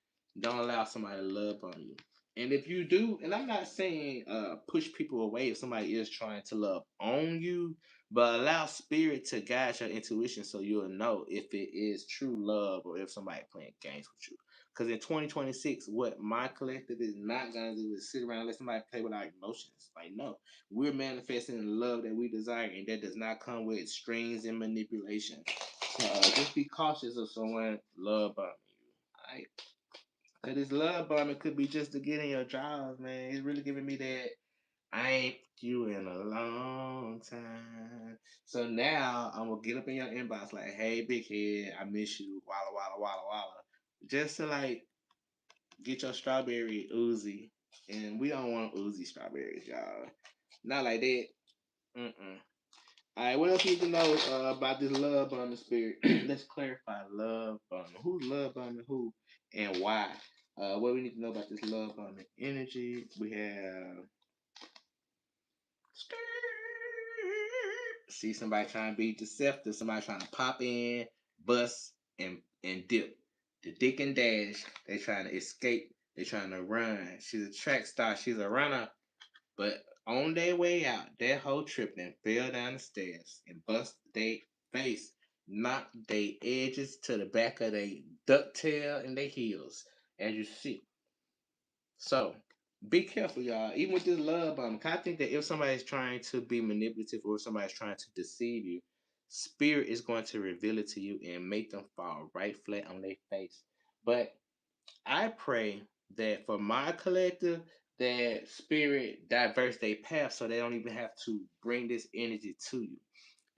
A: Don't allow somebody to love on you. And if you do, and I'm not saying push people away if somebody is trying to love on you, but allow spirit to guide your intuition so you'll know if it is true love or if somebody playing games with you. Because in 2026, what my collective is not gonna do is sit around and let somebody play with our emotions. Like, no, we're manifesting the love that we desire, and that does not come with strings and manipulation. So just be cautious of someone love bombing you. All right. Cause this love bombing could be just to get in your jaws, man. It's really giving me that I ain't you in a long time. So now I'm gonna get up in your inbox like, hey, big head, I miss you, walla walla walla walla, just to like get your strawberry Uzi, and we don't want Uzi strawberries, y'all. Not like that. Mm-mm. All right, what else you need to know about this love bombing spirit? Let's clarify love bombing. Who's love bombing who and why? What we need to know about this love bombing energy? We have see somebody trying to be deceptive, somebody trying to pop in, bust, and dip. The dick and dash, they trying to escape, they trying to run. She's a track star, she's a runner, but on their way out, that whole trip then fell down the stairs and bust their face, knocked their edges to the back of their ducktail and their heels, as you see. So be careful, y'all. Even with this love bombing, I think that if somebody's trying to be manipulative or if somebody's trying to deceive you, spirit is going to reveal it to you and make them fall right flat on their face. But I pray that for my collective, that spirit diverse their path so they don't even have to bring this energy to you.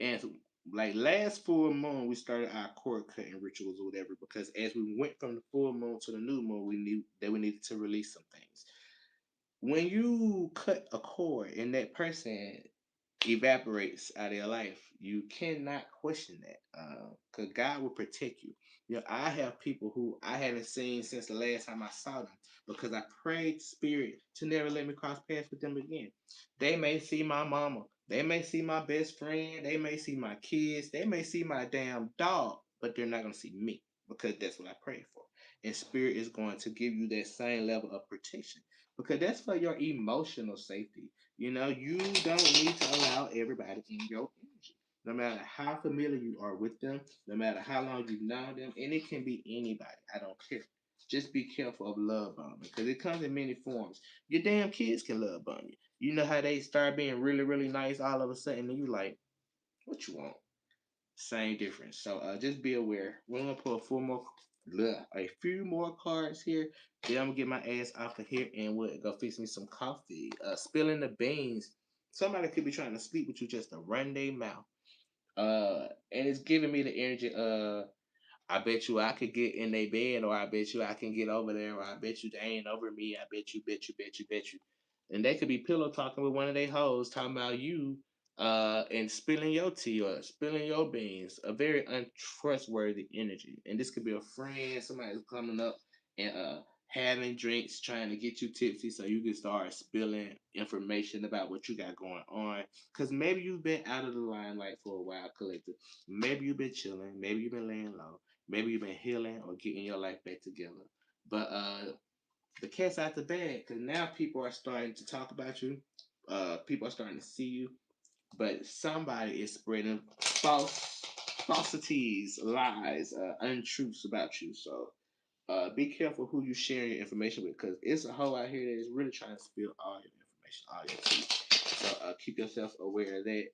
A: And like last full moon, we started our cord cutting rituals or whatever because as we went from the full moon to the new moon, we knew that we needed to release some things. When you cut a cord and that person evaporates out of your life, you cannot question that because God will protect you. You know, I have people who I haven't seen since the last time I saw them because I prayed spirit to never let me cross paths with them again. They may see my mama, they may see my best friend, they may see my kids, they may see my damn dog, but they're not going to see me because that's what I prayed for. And spirit is going to give you that same level of protection because that's for your emotional safety. You know, you don't need to allow everybody in your energy. No matter how familiar you are with them, no matter how long you've known them, and it can be anybody. I don't care. Just be careful of love bombing because it comes in many forms. Your damn kids can love bomb you. You know how they start being really, really nice all of a sudden, and you like, what you want? Same difference. So just be aware. We're gonna pull a few more cards here. Then I'm gonna get my ass off of here and we'll go fix me some coffee. Spilling the beans. Somebody could be trying to sleep with you just to run their mouth. And it's giving me the energy. I bet you I could get in their bed, or I bet you I can get over there, or I bet you they ain't over me. I bet you, bet you, bet you, bet you. And they could be pillow talking with one of their hoes, talking about you, and spilling your tea or spilling your beans. A very untrustworthy energy. And this could be a friend, somebody who's coming up and having drinks, trying to get you tipsy so you can start spilling information about what you got going on. Because maybe you've been out of the limelight for a while, collective. Maybe you've been chilling. Maybe you've been laying low. Maybe you've been healing or getting your life back together. But the cat's out the bag because now people are starting to talk about you. People are starting to see you. But somebody is spreading falsities, lies, untruths about you. So be careful who you share your information with because it's a hoe out here that is really trying to spill all your information, all your tea. So keep yourself aware of that.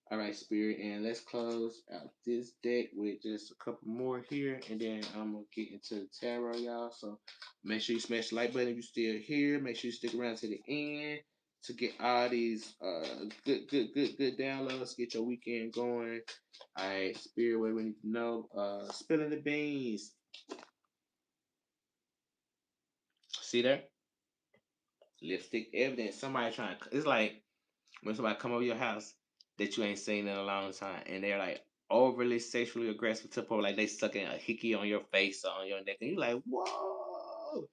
A: All right, Spirit, and let's close out this deck with just a couple more here, and then I'm gonna get into the tarot, y'all. So make sure you smash the like button if you're still here. Make sure you stick around to the end to get all these good downloads. Get your weekend going. All right, Spirit, what we need to know? Spilling the beans. See there? Lipstick evidence. Somebody trying. It's like when somebody come over your house that you ain't seen in a long time, and they're like overly sexually aggressive to the point like they sucking a hickey on your face or on your neck, and you like, whoa,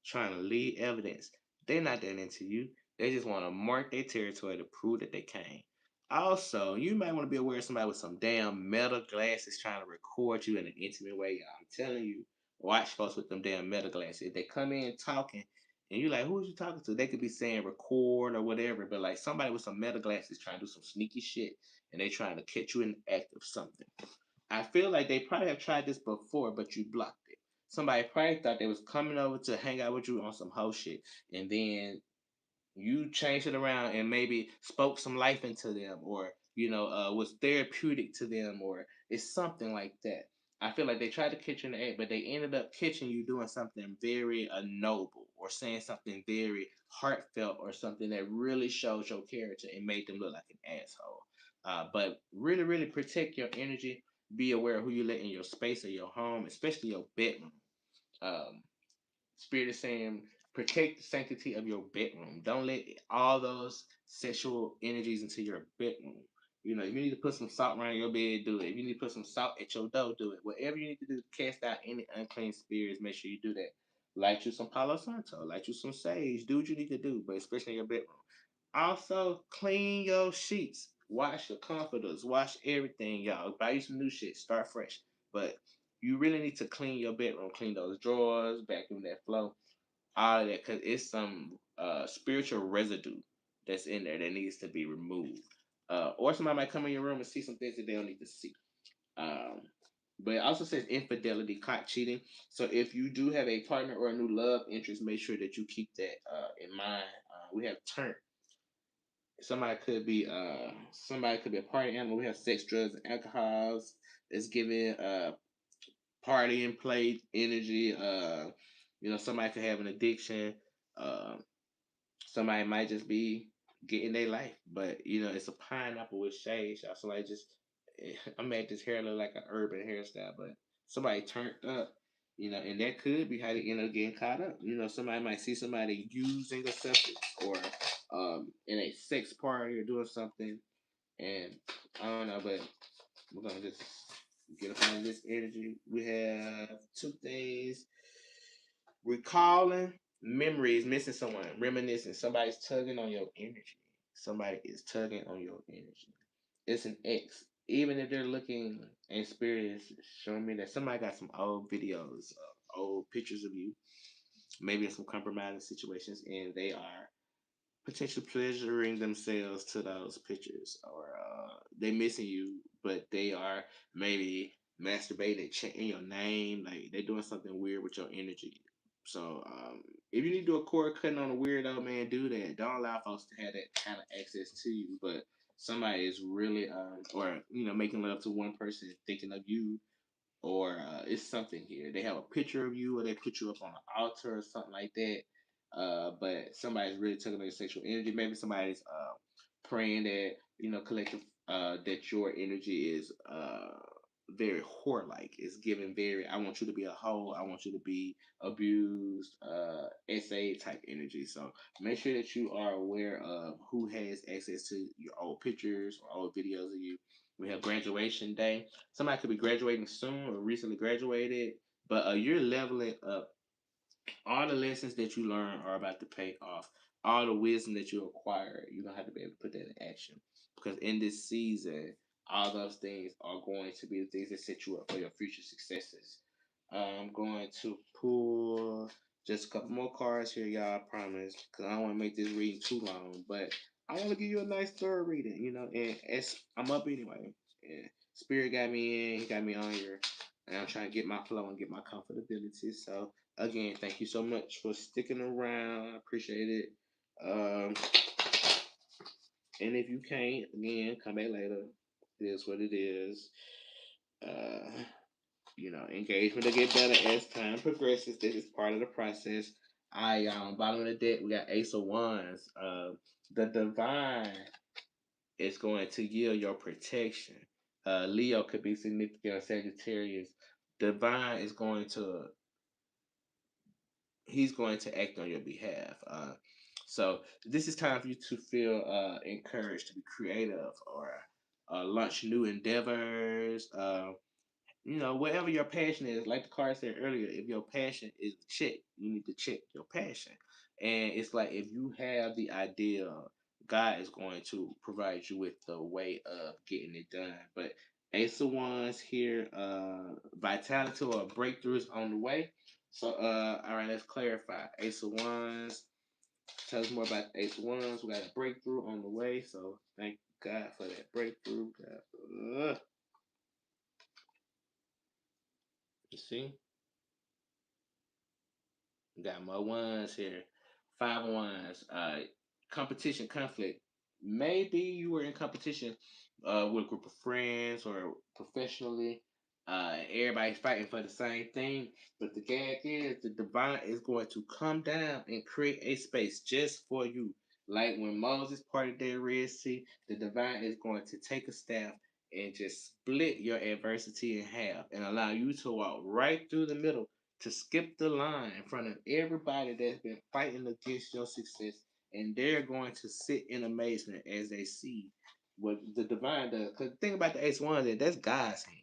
A: trying to leave evidence. They're not that into you. They just want to mark their territory to prove that they came. Also, you might want to be aware of somebody with some damn metal glasses trying to record you in an intimate way. Y'all. I'm telling you, watch folks with them damn metal glasses. If they come in talking and you like, who is you talking to? They could be saying record or whatever, but like somebody with some metal glasses trying to do some sneaky shit and they trying to catch you in the act of something. I feel like they probably have tried this before, but you blocked it. Somebody probably thought they was coming over to hang out with you on some hoe shit, and then you changed it around and maybe spoke some life into them, or was therapeutic to them, or it's something like that. I feel like they tried to catch you in the act, but they ended up catching you doing something very noble, or saying something very heartfelt, or something that really showed your character and made them look like an asshole. But really, really protect your energy. Be aware of who you let in your space or your home, especially your bedroom. Um, Spirit is saying protect the sanctity of your bedroom. Don't let all those sexual energies into your bedroom. If you need to put some salt around your bed, do it. If you need to put some salt at your door, do it. Whatever you need to do to cast out any unclean spirits, make sure you do that. Light you some Palo Santo, light you some sage. Do what you need to do, but especially in your bedroom. Also, clean your sheets. Wash your comforters. Wash everything, y'all. Buy you some new shit. Start fresh. But you really need to clean your bedroom. Clean those drawers, vacuum that floor, all of that, because it's some spiritual residue that's in there that needs to be removed. Or somebody might come in your room and see some things that they don't need to see. Um, but it also says infidelity, caught cheating. So if you do have a partner or a new love interest, make sure that you keep that in mind. We have turn. Somebody could be a party animal. We have sex, drugs, and alcohols. It's giving party and play energy. Somebody could have an addiction. Uh, Somebody might just be getting their life, but it's a pineapple with shades. So like just I made this hair look like an urban hairstyle, but somebody turned up. And that could be how they end up getting caught up. Somebody might see somebody using a substance, or in a sex party, or doing something, and I don't know, but we're gonna just get up on this energy. We have two things: recalling memories, missing someone, reminiscing. Somebody's tugging on your energy. Somebody is tugging on your energy. It's an ex. Even if they're looking, and spirit is showing me that somebody got some old videos, old pictures of you, maybe in some compromising situations, and they are potentially pleasuring themselves to those pictures, or they missing you, but they are maybe masturbating, chanting your name, like they're doing something weird with your energy. So if you need to do a cord cutting on a weirdo, man, do that. Don't allow folks to have that kind of access to you. But somebody is really or making love to one person, thinking of you, or it's something here. They have a picture of you, or they put you up on an altar or something like that. But somebody's really taking their sexual energy. Maybe somebody's praying that collective that your energy is very whore like. It's giving very. I want you to be a hoe. I want you to be abused. SA type energy. So make sure that you are aware of who has access to your old pictures or old videos of you. We have graduation day. Somebody could be graduating soon or recently graduated, but you're leveling up. All the lessons that you learn are about to pay off. All the wisdom that you acquire, you're gonna have to be able to put that in action. Because in this season, all those things are going to be the things that set you up for your future successes. I'm going to pull just a couple more cards here, y'all. I promise, because I don't want to make this reading too long. But I want to give you a nice thorough reading, and as I'm up anyway. And Spirit got me in, he got me on here, and I'm trying to get my flow and get my comfortability. So again, thank you so much for sticking around. I appreciate it. Um, and if you can't, again, come back later. It is what it is. Uh, engagement to get better as time progresses. This is part of the process. Bottom of the deck, we got Ace of Wands. The divine is going to yield your protection. Leo could be significant, or Sagittarius. Divine is going to he's going to act on your behalf. So this is time for you to feel encouraged to be creative or launch new endeavors. Whatever your passion is, like the card said earlier, if your passion is to check, you need to check your passion. And it's like if you have the idea, God is going to provide you with the way of getting it done. But Ace of Wands here, vitality or breakthroughs on the way. So all right, let's clarify. Ace of Wands. Tell us more about Ace of Wands. We got a breakthrough on the way. So thank God for that breakthrough. God, you see? Got more ones here. Five ones. Competition, conflict. Maybe you were in competition with a group of friends or professionally. Everybody's fighting for the same thing. But the gag is the divine is going to come down and create a space just for you. Like when Moses parted the Red Sea, the divine is going to take a staff and just split your adversity in half and allow you to walk right through the middle to skip the line in front of everybody that's been fighting against your success, and they're going to sit in amazement as they see what the divine does. Because the thing about the Ace One is that's God's hand.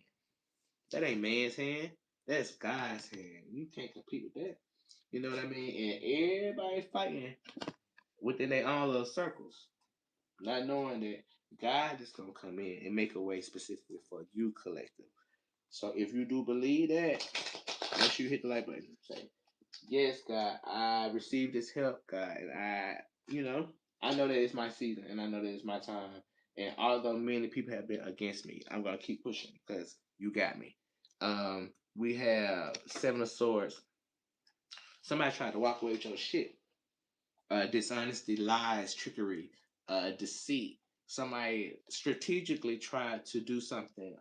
A: That ain't man's hand. That's God's hand. You can't compete with that. You know what I mean? And everybody's fighting within their own little circles, not knowing that God is gonna come in and make a way specifically for you, collective. So if you do believe that, make sure you hit the like button. Say, yes, God, I received this help, God, and I know that it's my season, and I know that it's my time. And although many people have been against me, I'm gonna keep pushing because you got me. We have Seven of Swords. Somebody tried to walk away with your shit. Dishonesty, lies, trickery, deceit. Somebody strategically tried to do something.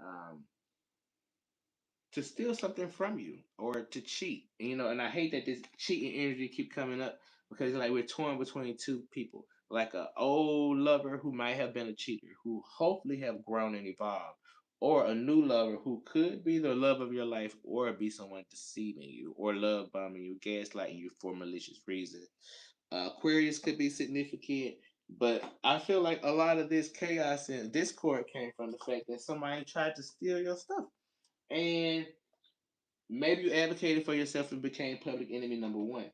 A: To steal something from you or to cheat. And I hate that this cheating energy keep coming up because like we're torn between two people, like a old lover who might have been a cheater, who hopefully have grown and evolved, or a new lover who could be the love of your life or be someone deceiving you or love bombing you, gaslighting you for malicious reasons. Aquarius could be significant, but I feel like a lot of this chaos and discord came from the fact that somebody tried to steal your stuff. And maybe you advocated for yourself and became public enemy number one.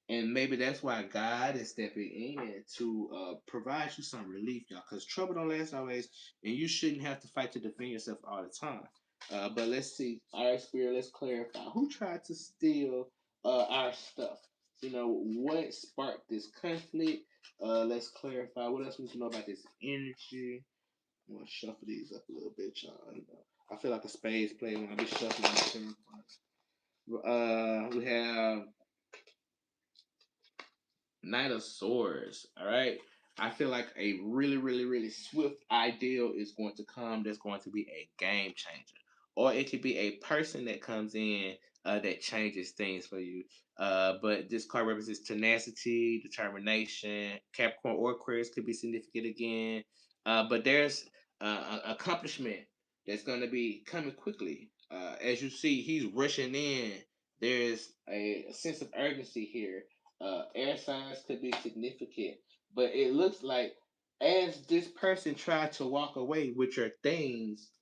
A: And maybe that's why God is stepping in to provide you some relief, y'all. Because trouble don't last always, and you shouldn't have to fight to defend yourself all the time. But let's see. All right, Spirit, let's clarify. Who tried to steal our stuff? What sparked this conflict? Let's clarify. What else we need to know about this energy? I'm going to shuffle these up a little bit, y'all. I feel like a spades player when I be shuffling these. We have Knight of Swords. All right. I feel like a really, really, really swift ideal is going to come that's going to be a game changer. Or it could be a person that comes in that changes things for you. But this card represents tenacity, determination. Capricorn or Aquarius could be significant again. But there's accomplishment that's going to be coming quickly. As you see, he's rushing in. There's a sense of urgency here. Air signs could be significant, but it looks like as this person tried to walk away with your things,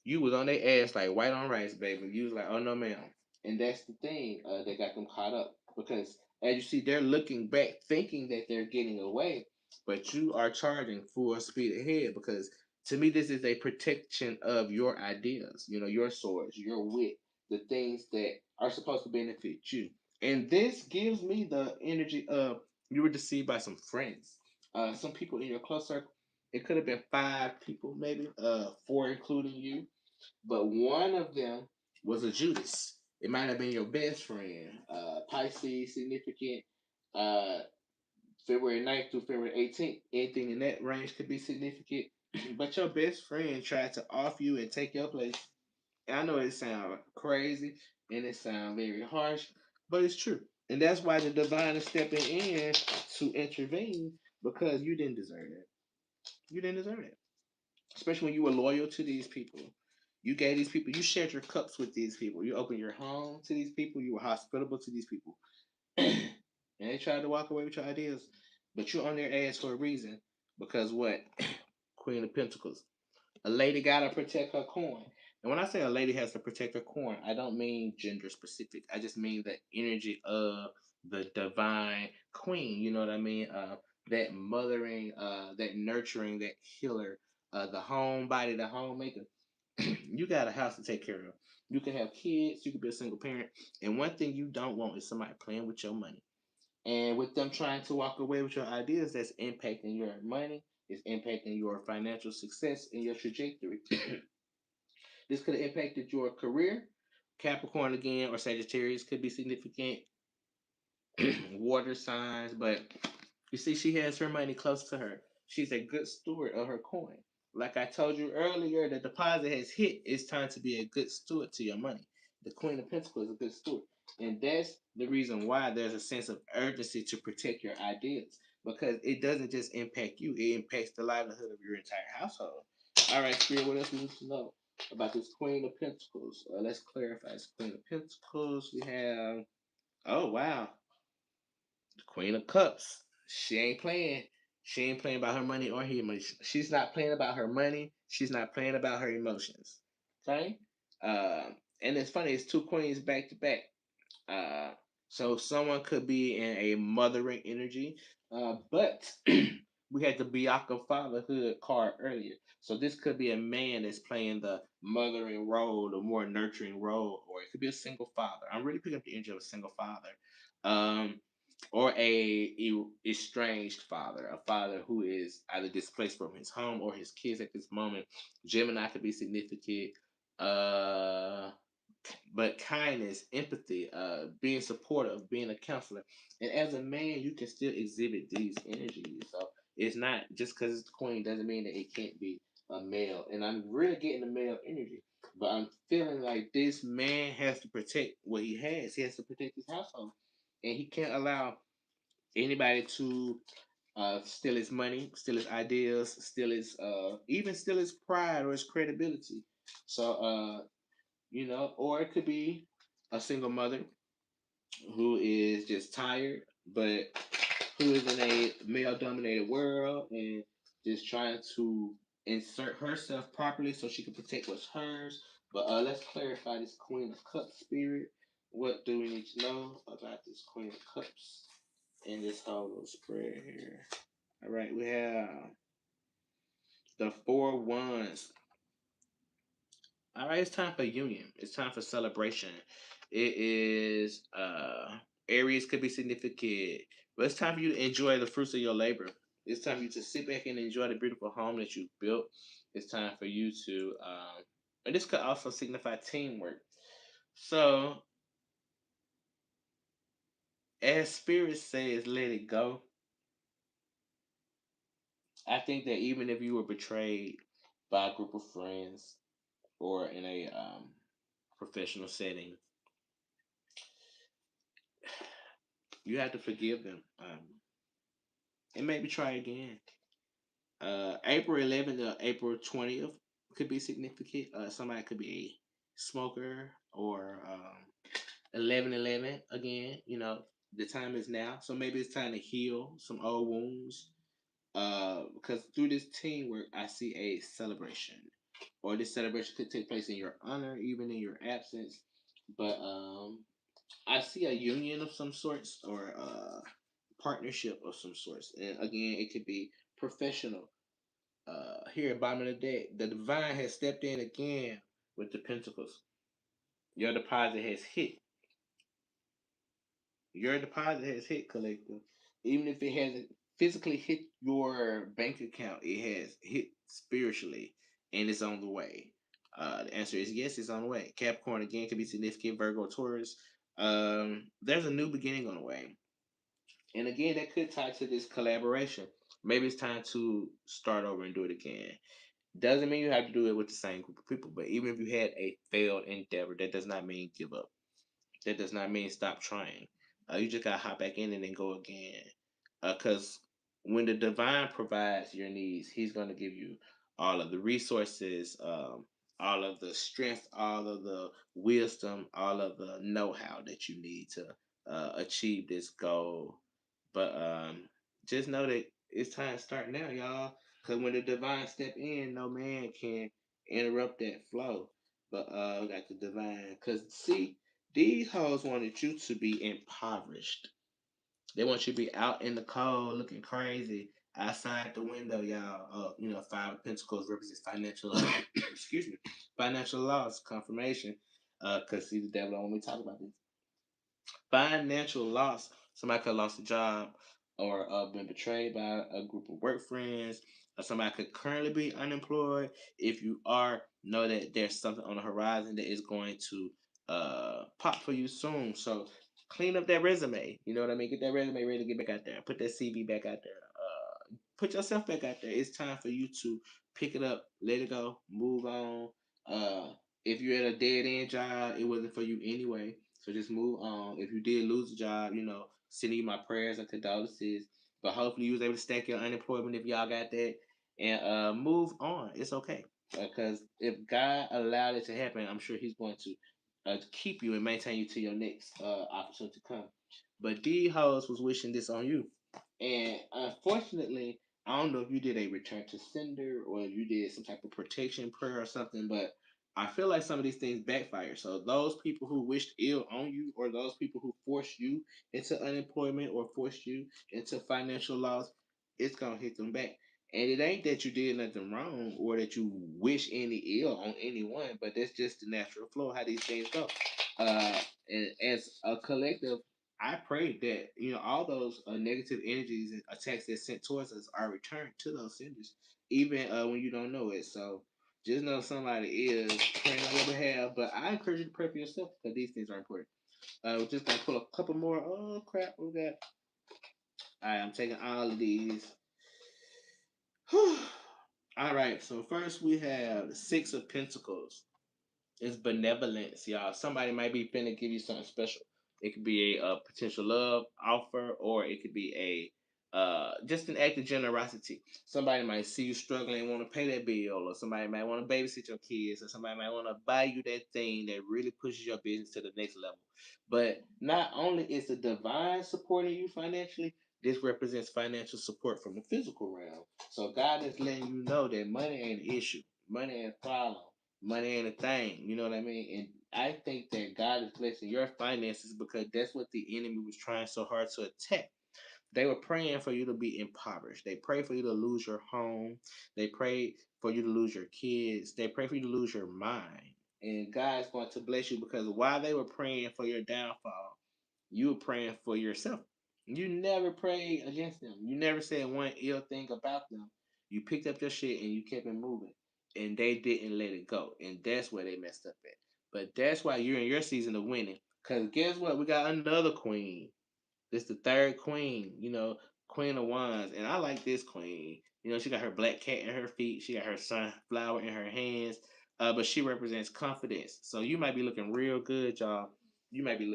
A: you was on their ass like white on rice, baby. You was like, oh no, ma'am. And that's the thing that got them caught up because as you see, they're looking back, thinking that they're getting away, but you are charging full speed ahead because to me, this is a protection of your ideas. Your swords, your wit, the things that are supposed to benefit you. And this gives me the energy of you were deceived by some friends, some people in your close circle. It could have been five people, maybe, four including you, but one of them was a Judas. It might have been your best friend. Pisces, significant. Uh, February 9th through February 18th. Anything in that range could be significant. But your best friend tried to off you and take your place. And I know it sounds crazy and it sounds very harsh, but it's true. And that's why the divine is stepping in to intervene because you didn't deserve it. You didn't deserve it, especially when you were loyal to these people. You gave these people, you shared your cups with these people. You opened your home to these people. You were hospitable to these people. and they try to walk away with your ideas, but you're on their ass for a reason. Because what? Queen of Pentacles. A lady gotta protect her coin. And when I say a lady has to protect her coin, I don't mean gender specific. I just mean the energy of the divine queen. You know what I mean? That mothering, that nurturing, that healer, the homebody, the homemaker. You got a house to take care of. You can have kids. You can be a single parent. And one thing you don't want is somebody playing with your money. And with them trying to walk away with your ideas, that's impacting your money, it's impacting your financial success and your trajectory. This could have impacted your career. Capricorn again or Sagittarius could be significant. Water signs, but you see, she has her money close to her. She's a good steward of her coin. Like I told you earlier, the deposit has hit. It's time to be a good steward to your money. The Queen of Pentacles is a good steward. And that's the reason why there's a sense of urgency to protect your ideas. Because it doesn't just impact you, it impacts the livelihood of your entire household. All right, Spirit, what else we need to know about this Queen of Pentacles? Let's clarify. This Queen of Pentacles, we have, oh, wow, the Queen of Cups. She ain't playing. She ain't playing about her money or her emotions. She's not playing about her money. She's not playing about her emotions. Okay? And it's funny, it's two queens back to back. Uh, so someone could be in a mothering energy, but we had the Bianca fatherhood card earlier. So this could be a man that's playing the mothering role, the more nurturing role, or it could be a single father. I'm really picking up the energy of a single father. Um, or estranged father, a father who is either displaced from his home or his kids at this moment. Gemini could be significant. Uh, but kindness, empathy, being supportive, being a counselor, and as a man, you can still exhibit these energies. So it's not just because it's the queen doesn't mean that it can't be a male. And I'm really getting the male energy, but I'm feeling like this man has to protect what he has. He has to protect his household, and he can't allow anybody to steal his money, steal his ideas, steal his even steal his pride or his credibility. So or it could be a single mother who is just tired, but who is in a male dominated world and just trying to insert herself properly so she can protect what's hers. But let's clarify this Queen of Cups spirit. What do we need to know about this Queen of Cups in this whole little spread here? All right, we have the Four Wands. All right, it's time for union. It's time for celebration. It is Aries could be significant, but it's time for you to enjoy the fruits of your labor. It's time for you to sit back and enjoy the beautiful home that you built. It's time for you to and this could also signify teamwork. So as spirit says, let it go. I think that even if you were betrayed by a group of friends or in a professional setting, you have to forgive them. And maybe try again. April 11th to April 20th could be significant. Somebody could be a smoker or 11/11 again. The time is now. So maybe it's time to heal some old wounds. Because through this teamwork, I see a celebration. Or this celebration could take place in your honor, even in your absence. But I see a union of some sorts or partnership of some sorts. And again, it could be professional. Here at bottom of the deck, the divine has stepped in again with the pentacles. Your deposit has hit. Your deposit has hit, collective. Even if it hasn't physically hit your bank account, it has hit spiritually and it's on the way. The answer is yes, it's on the way. Capricorn again could be significant. Virgo, Taurus. There's a new beginning on the way. And again, that could tie to this collaboration. Maybe it's time to start over and do it again. Doesn't mean you have to do it with the same group of people, but even if you had a failed endeavor, that does not mean give up. That does not mean stop trying. You just gotta hop back in and then go again. Because when the divine provides your needs, He's gonna give you all of the resources, all of the strength, all of the wisdom, all of the know-how that you need to achieve this goal But just know that it's time to start now, y'all. Cause when the divine step in, no man can interrupt that flow. But we got the divine. Cause see, these hoes wanted you to be impoverished. They want you to be out in the cold, looking crazy, outside the window, y'all. Five of Pentacles represents financial, excuse me, financial loss, confirmation. Cause see, the devil don't want me to talk about this financial loss. Somebody could have lost a job or been betrayed by a group of work friends. Or somebody could currently be unemployed. If you are, know that there's something on the horizon that is going to pop for you soon. So clean up that resume. You know what I mean? Get that resume ready to get back out there. Put that CV back out there. Put yourself back out there. It's time for you to pick it up, let it go, move on. Uh, if you're at a dead end job, it wasn't for you anyway. So just move on. If you did lose a job, sending you my prayers and condolences. But hopefully you was able to stack your unemployment if y'all got that and move on. It's okay. Because if God allowed it to happen, I'm sure He's going to keep you and maintain you to your next opportunity to come. But D hoes was wishing this on you. And unfortunately, I don't know if you did a return to sender or if you did some type of protection prayer or something, but I feel like some of these things backfire. So those people who wished ill on you, or those people who forced you into unemployment or forced you into financial loss, it's gonna hit them back. And it ain't that you did nothing wrong or that you wish any ill on anyone, but that's just the natural flow how these things go. And as a collective, I pray that all those negative energies and attacks that's sent towards us are returned to those senders, even when you don't know it. So just know somebody is praying on your behalf, but I encourage you to pray for yourself because these things are important. We're just gonna pull a couple more. Oh crap, we got. All right, I'm taking all of these. All right, so first we have the Six of Pentacles. It's benevolence, y'all. Somebody might be finna give you something special. It could be a potential love offer, or it could be a just an act of generosity. Somebody might see you struggling and want to pay that bill, or somebody might want to babysit your kids, or somebody might want to buy you that thing that really pushes your business to the next level. But not only is the divine supporting you financially, this represents financial support from the physical realm. So God is letting you know that money ain't an issue, money ain't a problem, money ain't a thing. You know what I mean? And I think that God is blessing your finances because that's what the enemy was trying so hard to attack. They were praying for you to be impoverished. They pray for you to lose your home. They pray for you to lose your kids. They pray for you to lose your mind. And God's going to bless you because while they were praying for your downfall, you were praying for yourself. You never prayed against them. You never said one ill thing about them. You picked up your shit and you kept it moving. And they didn't let it go. And that's where they messed up at. But that's why you're in your season of winning. Because guess what? We got another queen. This the third queen, Queen of Wands. And I like this queen. She got her black cat in her feet. She got her sunflower in her hands. But she represents confidence. So you might be looking real good, y'all. You might be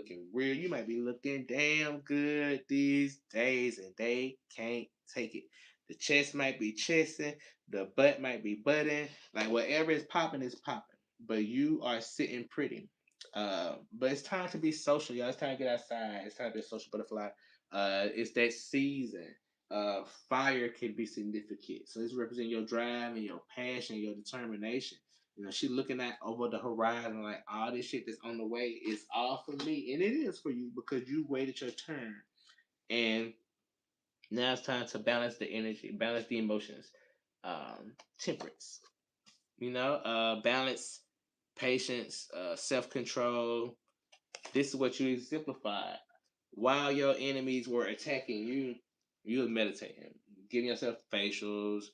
A: looking damn good these days, and they can't take it. The chest might be chesting, the butt might be butting, like whatever is popping is popping. But you are sitting pretty. But it's time to be social, y'all. It's time to get outside. It's time to be a social butterfly. It's that season. Fire can be significant. So it's representing your drive and your passion, your determination. She looking at over the horizon like all this shit that's on the way is all for me. And it is for you because you waited your turn. And now it's time to balance the energy, balance the emotions. Temperance. Balance, patience, self-control. This is what you exemplified. While your enemies were attacking you, you was meditating, giving yourself facials,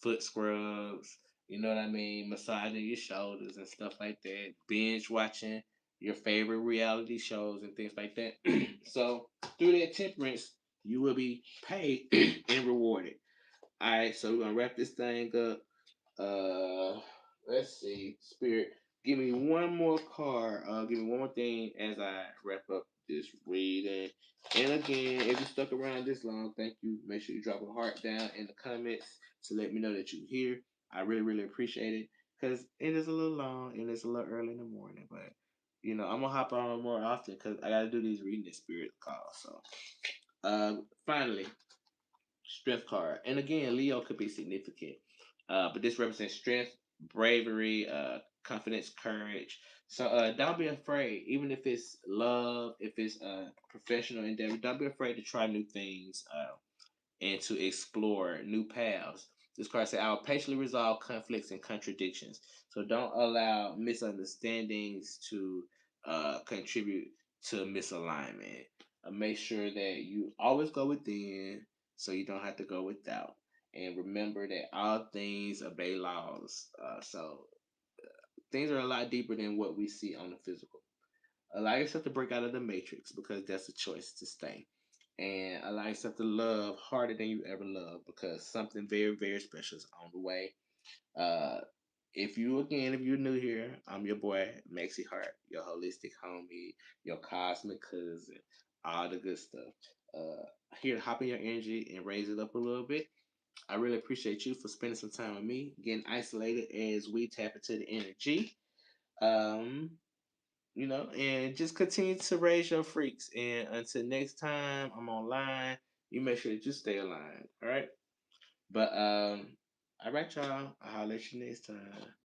A: foot scrubs, you know what I mean, massaging your shoulders and stuff like that, binge watching your favorite reality shows and things like that. So through that temperance, you will be paid and rewarded. All right, so we're gonna wrap this thing up. Let's see, Spirit. Give me one more card. Give me one more thing as I wrap up this reading. And again, if you stuck around this long, thank you. Make sure you drop a heart down in the comments to let me know that you're here. I really, really appreciate it because it is a little long and it's a little early in the morning. But I'm gonna hop on more often because I gotta do these reading the spirit calls. So Finally, strength card. And again, Leo could be significant. But this represents strength, bravery, confidence, courage. So don't be afraid, even if it's love, if it's professional endeavor, don't be afraid to try new things and to explore new paths. This card says, I'll patiently resolve conflicts and contradictions. So don't allow misunderstandings to contribute to misalignment. Make sure that you always go within so you don't have to go without. And remember that all things obey laws. So things are a lot deeper than what we see on the physical. Allow yourself to break out of the matrix because that's a choice to stay. And allow yourself to love harder than you ever loved because something very, very special is on the way. Uh, if you're new here, I'm your boy, Maxie Hart, your holistic homie, your cosmic cousin, all the good stuff. Uh, Here to hop in your energy and raise it up a little bit. I really appreciate you for spending some time with me, getting isolated as we tap into the energy. Um, and just continue to raise your freaks. And until next time I'm online, you make sure that you stay aligned. All right. But all right, y'all. I'll holler at you next time.